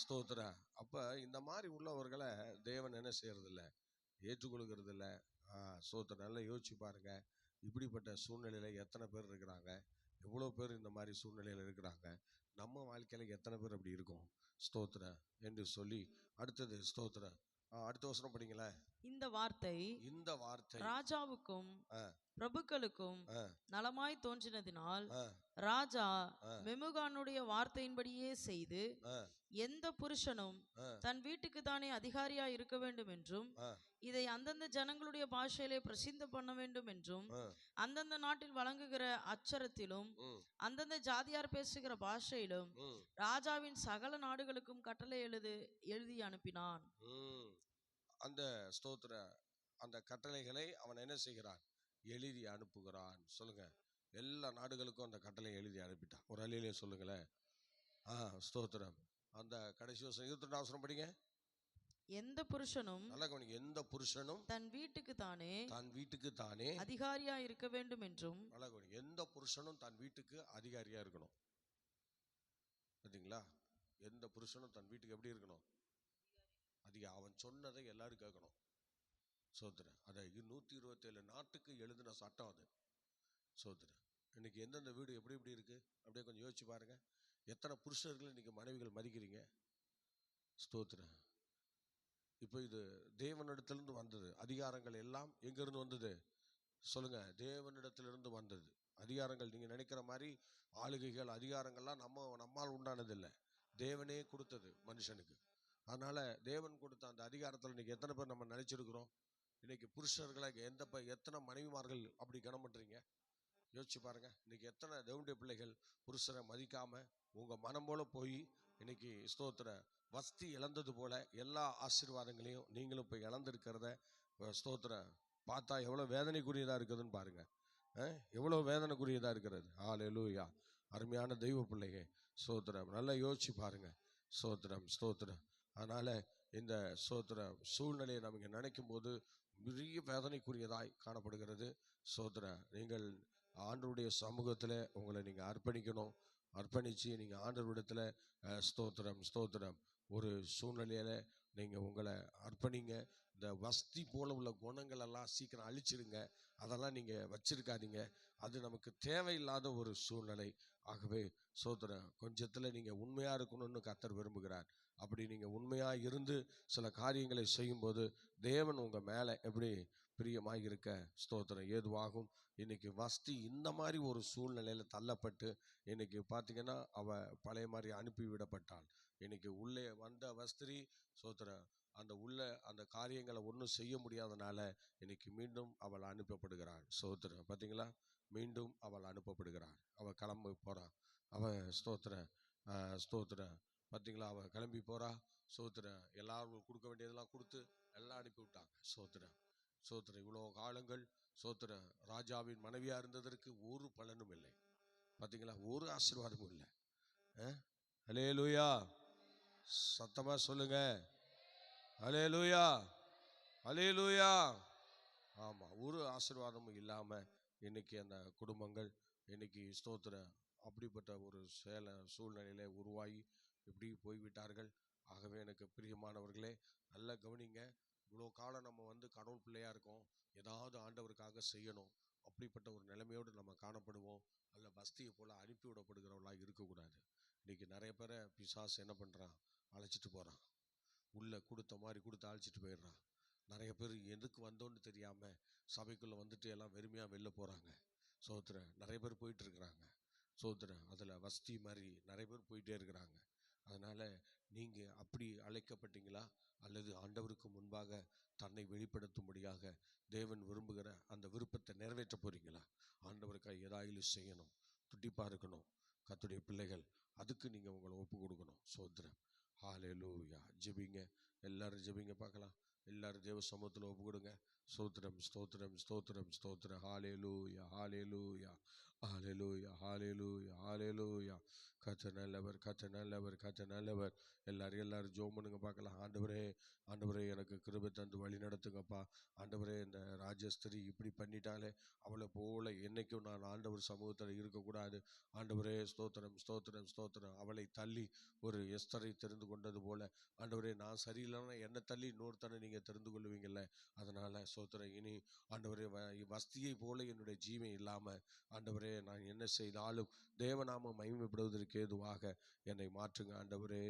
Speaker 3: ஸ்தோத்திரம். அப்ப இந்த மாதிரி உள்ளவர்களை தேவன் என்ன செய்யறது இல்லை, ஏற்றுக்கொள்கிறது இல்லை. ஸ்தோத்திரம். நல்லா யோசிச்சு பாருங்க, இப்படிப்பட்ட சூழ்நிலையில எத்தனை பேர் இருக்கிறாங்க, எவ்வளோ பேர் இந்த மாதிரி சூழ்நிலையில இருக்கிறாங்க, நம்ம வாழ்க்கையில எத்தனை பேர் அப்படி இருக்கும். ஸ்தோத்திரம் என்று சொல்லி அடுத்தது ஸ்தோத்திரம். அடுத்த வசனம் படிங்களேன். இந்த வார்த்தை ராஜாவுக்கும் பிரபுக்களுக்கும் நலமாய் தோன்றினதினால் ராஜா மெமுகானுடைய வார்த்தையின்படியே செய்து எந்த புருஷனும் தன் வீட்டுக்கு தானே அதிகாரியா இருக்க வேண்டும் என்றும் இதை அந்தந்த ஜனங்களுடைய பாஷையிலே பிரசித்த பண்ண வேண்டும் என்றும் அந்தந்த நாட்டில் வழங்குகிற அச்சரத்திலும் அந்தந்த ஜாதியார் பேசுகிற பாஷையிலும் ராஜாவின் சகல நாடுகளுக்கும் கட்டளை எழுதி அனுப்பினான். அந்த ஸ்தோத்திர அந்த கட்டளைகளை அவன் என்ன செய்கிறான்? எழுதி அனுப்புகிறான். சொல்லுங்க, எல்லா நாடுகளுக்கும் அந்த கட்டளை எழுதி அனுப்பிட்டான். ஒரு அலையிலே சொல்லுங்களேன். ஸ்தோத்திரம். அந்த கடைசி வருஷம் 22 படிங்க. எந்த புருஷனும் தன் வீட்டுக்கு தானே அதிகாரியா இருக்க வேண்டும் என்றும். எந்த புருஷனும் தன் வீட்டுக்கு அதிகாரியா இருக்கணும். பாத்தீங்களா, எந்த புருஷனும் தன் வீட்டுக்கு எப்படி இருக்கணும்? அவன் சொன்னதை எல்லாரும் கேட்கணும். சோத்திரம். அதை 127 நாட்டுக்கு எழுதின சட்டம் அது. சோத்திரம். இன்னைக்கு எந்தெந்த வீடு எப்படி எப்படி இருக்கு அப்படியே கொஞ்சம் யோசிச்சு பாருங்க. எத்தனை புருஷர்கள் இன்னைக்கு மனைவிகள் மதிக்கிறீங்க? ஸ்தோத்திரம். இப்போ இது தேவனிடத்திலிருந்து வந்தது. அதிகாரங்கள் எல்லாம் எங்கிருந்து வந்தது சொல்லுங்க? தேவனிடத்திலிருந்து வந்தது. அதிகாரங்கள் நீங்க நினைக்கிற மாதிரி ஆளுகைகள் அதிகாரங்கள்லாம் நம்மால் உண்டானது இல்லை. தேவனே கொடுத்தது மனுஷனுக்கு. அதனால தேவன் கொடுத்த அந்த அதிகாரத்தில் இன்னைக்கு எத்தனை பேர் நம்ம நினைச்சிருக்கிறோம்? இன்னைக்கு புருஷர்களை எத்தனை மனைவிமார்கள் அப்படி கனம் பண்றீங்க? யோசிச்சு பாருங்க. இன்னைக்கு எத்தனை தேவனுடைய பிள்ளைகள் புருஷரை மதிக்காம உங்க மனம் போல போய் இன்னைக்கு ஸ்தோத்திர வஸ்தி இழந்தது போல எல்லா ஆசீர்வாதங்களையும் நீங்களும் போய் இழந்திருக்கிறத ஸ்தோத்திர பார்த்தா எவ்வளோ வேதனைக்குரியதாக இருக்குதுன்னு பாருங்க. எவ்வளோ வேதனைக்குரியதாக இருக்கிறது. ஹல்லேலூயா. அருமையான தெய்வ பிள்ளைங்க ஸ்தோத்திரம். நல்லா யோசிச்சு பாருங்க. ஸ்தோத்திரம் ஸ்தோத்திரம். அதனால இந்த ஸ்தோத்திர சூழ்நிலையை நம்ம இங்கே நினைக்கும் போது பெரிய வேதனைக்குரியதாய் காணப்படுகிறது. ஸ்தோத்திரம். நீங்கள் ஆண்டவருடைய சமூகத்தில் உங்களை நீங்கள் அர்ப்பணிக்கணும். அர்ப்பணித்து நீங்கள் ஆண்டவரிடத்தில் ஸ்தோத்திரம் ஸ்தோத்திரம் ஒரு சூழ்நிலையில் நீங்கள் உங்களை அர்ப்பணிங்க. இந்த வஸ்தி போல உள்ள குணங்கள் எல்லாம் சீக்கிரம் அழிச்சிடுங்க. அதெல்லாம் நீங்கள் வச்சிருக்காதீங்க. அது நமக்கு தேவையில்லாத ஒரு சூழ்நிலை. ஆகவே ஸ்தோத்திரம் கொஞ்சத்தில் நீங்கள் உண்மையாக இருக்கணும்னு கர்த்தர் விரும்புகிறார். அப்படி நீங்கள் உண்மையாக இருந்து சில காரியங்களை செய்யும்போது தேவன் உங்கள் மேலே எப்படி பிரியமாக இருக்க ஸ்தோத்திரம் ஏதுவாகும். இன்னைக்கு வஸ்தி இந்த மாதிரி ஒரு சூழ்நிலையில் தள்ளப்பட்டு இன்னைக்கு பார்த்தீங்கன்னா அவள் பழைய மாதிரி அனுப்பிவிடப்பட்டாள். இன்னைக்கு உள்ளே வந்த வஸ்திரி ஸ்தோத்திரம் அந்த உள்ள அந்த காரியங்களை ஒன்றும் செய்ய முடியாதனால இன்னைக்கு மீண்டும் அவள் அனுப்பப்படுகிறாள். ஸ்தோத்திரம். பார்த்தீங்களா? மீண்டும் அவள் அனுப்பப்படுகிறாள். அவள் கிளம்பி போகிறான். அவன் ஸ்தோத்திரம் ஸ்தோத்திரம். பார்த்தீங்களா? அவள் கிளம்பி போகிறா. ஸ்தோத்திரம். எல்லாரும் கொடுக்க வேண்டியதெல்லாம் கொடுத்து எல்லாம் அனுப்பி விட்டாங்க. ஸ்தோத்திரம் ஸ்தோத்திரம். இவ்வளோ காலங்கள் ஸ்தோத்திரம் ராஜாவின் மனைவியாக இருந்ததற்கு ஒரு பலனும் இல்லை. பார்த்தீங்களா? ஒரு ஆசீர்வாதமும் இல்லை. ஹல்லேலூயா. சத்தமாக சொல்லுங்க. ஹல்லேலூயா ஹல்லேலூயா. ஆமாம், ஒரு ஆசீர்வாதமும் இல்லாமல் இன்னைக்கு அந்த குடும்பங்கள் இன்னைக்கு ஸ்தோத்திரம் அப்படிப்பட்ட ஒரு சூழ்நிலையில உருவாகி இப்படி போய்விட்டார்கள். ஆகவே எனக்கு பிரியமானவர்களே நல்லா கவனிங்க. இவ்வளோ காலம் நம்ம கடவுள் பிள்ளையாக இருக்கோம். ஏதாவது ஆண்டவருக்காக செய்யணும். அப்படிப்பட்ட ஒரு நிலைமையோடு நம்ம காணப்படுவோம். அதில் பஸ்தியை போல் அனுப்பி விடப்படுகிறவர்களாக இருக்கக்கூடாது. இன்றைக்கி நிறைய பேரை பிசாசு என்ன பண்ணுறான்? அழைச்சிட்டு போகிறான். உள்ளே கொடுத்த மாதிரி கொடுத்து அழைச்சிட்டு போயிடுறான். நிறைய பேர் எதுக்கு வந்தோன்னு தெரியாமல் சபைக்குள்ளே வந்துட்டு எல்லாம் வெறுமையாக வெளில போகிறாங்க. சோத்திரம். நிறைய பேர் போயிட்டுருக்குறாங்க. சோத்திரம். அதில் வஸ்தி மாதிரி நிறைய பேர் போயிட்டே இருக்கிறாங்க. அதனால் நீங்கள் அப்படி அழைக்கப்பட்டீங்களா? அல்லது ஆண்டவருக்கு முன்பாக தன்னை வெளிப்படுத்தும்படியாக தேவன் விரும்புகிற அந்த விருப்பத்தை நிறைவேற்ற போகிறீங்களா? ஆண்டவருக்காக ஏதாயிலும் செய்யணும், துடிப்பாக இருக்கணும் கர்த்தருடைய பிள்ளைகள். அதுக்கு நீங்கள் உங்களை ஒப்பு கொடுக்கணும். சோத்திரம். ஹல்லேலூயா. ஜெபிங்க. எல்லாரும் ஜெபிங்க பார்க்கலாம். எல்லாரும் தேவ சமூகத்தில் ஒப்பு கொடுங்க. ஸ்தோத்திரம் ஸ்தோத்திரம் ஸ்தோத்திரம் ஸ்தோத்திரம். ஹல்லேலூயா ஹல்லேலூயா ஹல்லேலூயா ஹல்லேலூயா ஹல்லேலூயா. கர்த்தர் நல்லவர், கர்த்தர் நல்லவர், கர்த்தர் நல்லவர். எல்லாரும் ஜெபம் பண்ணுங்க பார்க்கலாம். ஆண்டவரே எனக்கு கிருபை தந்து வழி நடத்துங்கப்பா. ஆண்டவரே இந்த ராஜஸ்திரி இப்படி பண்ணிட்டாலே அவளை போல என்னைக்கும் நான் ஆண்டவர் சமூகத்தில் இருக்கக்கூடாது. ஆண்டவரே ஸ்தோத்திரம் ஸ்தோத்திரம் ஸ்தோத்திரம். அவளை தள்ளி ஒரு எஸ்தரை தெரிந்து கொண்டது போல ஆண்டவரே நான் சரியில்லைன்னா என்னை தள்ளி இன்னொருத்தனை நீங்கள் தெரிந்து கொள்ளுவீங்கள்ல. அதனால் ஸ்தோத்திரம். இனி ஆண்டவரே வஸ்தியை போல என்னுடைய ஜீவன் இல்லாமல் ஆண்டவரே நான் என்ன செய்தாலும் தேவநாமம் மகிமைப்படுவதற்கு ஏதுவாக என்னை மாற்றுங்க ஆண்டவரே.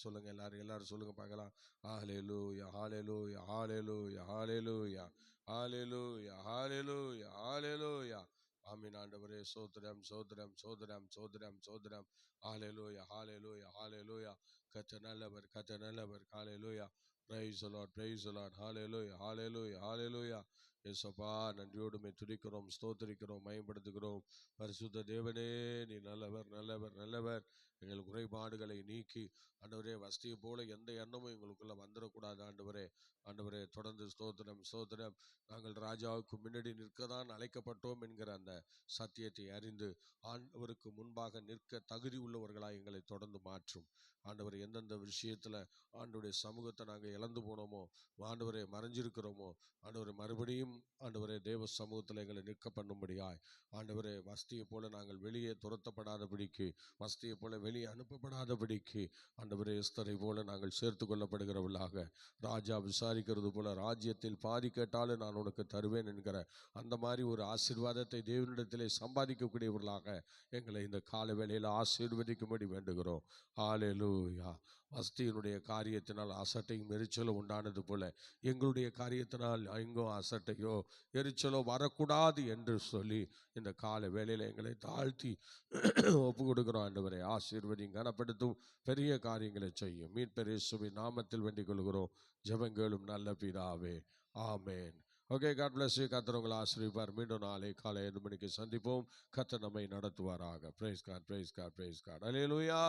Speaker 3: சொல்லுங்க. எல்லாரும் சொல்லுங்க பார்க்கலாம். ஹல்லேலூயா hallelujah hallelujah hallelujah hallelujah hallelujah ஹல்லேலூயா. ஆமீன் ஆண்டவரே. சோத்திரம் சோத்திரம் சோத்திரம் சோத்திரம் சோத்திரம். ஹல்லேலூயா ஹல்லேலூயா ஹல்லேலூயா. கர்த்தர் நல்லவர், கர்த்தர் நல்லவர். Hallelujah. Praise the lord, praise the lord. Hallelujah hallelujah hallelujah. இயேசுப்பா நன்றியோடு துதிக்கிறோம், ஸ்தோத்திரிக்கிறோம், மகிமைப்படுத்துகிறோம். பரிசுத்த தேவனே நீ நல்லவர் நல்லவர் நல்லவர். எங்கள் குறைபாடுகளை நீக்கி ஆண்டவரே வஸ்தியை போல எந்த எண்ணமும் எங்களுக்குள்ள வந்துடக்கூடாது ஆண்டவரே. ஆண்டவரே தொடர்ந்து ஸ்தோத்திரம் ஸ்தோத்திரம். நாங்கள் ராஜாவுக்கு முன்னாடி நிற்கதான் அழைக்கப்பட்டோம் என்கிற அந்த சத்தியத்தை அறிந்து ஆண்டவருக்கு முன்பாக நிற்க தகுதி உள்ளவர்களாக எங்களை தொடர்ந்து மாற்றும் ஆண்டவரே. எந்தெந்த விஷயத்தில் ஆண்டவருடைய சமூகத்தை நாங்கள் இழந்து போனோமோ, ஆண்டவரே மறைஞ்சிருக்கிறோமோ, ஆண்டவரை மறுபடியும் ஆண்டவரே தேவ சமூகத்தில் எங்களை நிற்க பண்ணும்படியாய் ஆண்டவரே வஸ்தியை போல நாங்கள் வெளியே துரத்தப்படாதபடிக்கு, வஸ்தியை போல வெளியே அனுப்பப்படாதபடிக்கு ஆண்டவரே எஸ்தரை போல நாங்கள் சேர்த்து கொள்ளப்படுகிறவர்களாக, ராஜா விசாரிக்கிறது போல ராஜ்யத்தில் பாதி கேட்டாலும் நான் உனக்கு தருவேன் என்கிற அந்த மாதிரி ஒரு ஆசீர்வாதத்தை தேவனிடத்திலே சம்பாதிக்கக்கூடியவர்களாக எங்களை இந்த கால வேளையில் ஆசீர்வதிக்கும்படி வேண்டுகிறோம். ஹல்லேலூயா. வஸ்தியினுடைய காரியத்தினால் அசட்டையும் எரிச்சலும் உண்டானது போல எங்களுடைய காரியத்தினால் எங்கும் அசட்டையோ எரிச்சலோ வரக்கூடாது என்று சொல்லி இந்த கால வேளையில் எங்களை தாழ்த்தி ஒப்பு கொடுக்கிறோம். ஆண்டவரை ஆசீர்வதியும், கனப்படுத்தும், பெரிய காரியங்களை செய்யும். மீட்பர் இயேசுவின் நாமத்தில் வேண்டிக் கொள்கிறோம் ஜெபங்களும் நல்ல பிதாவே, ஆமேன். Okay, God bless you. கர்த்தர் உங்களை ஆசீர்வதிப்பார். மீண்டும் நாளை காலை 5 மணிக்கு சந்திப்போம். கர்த்தர் நம்மை நடத்துவாராக. Praise God, praise God, praise God. அல்லேலூயா.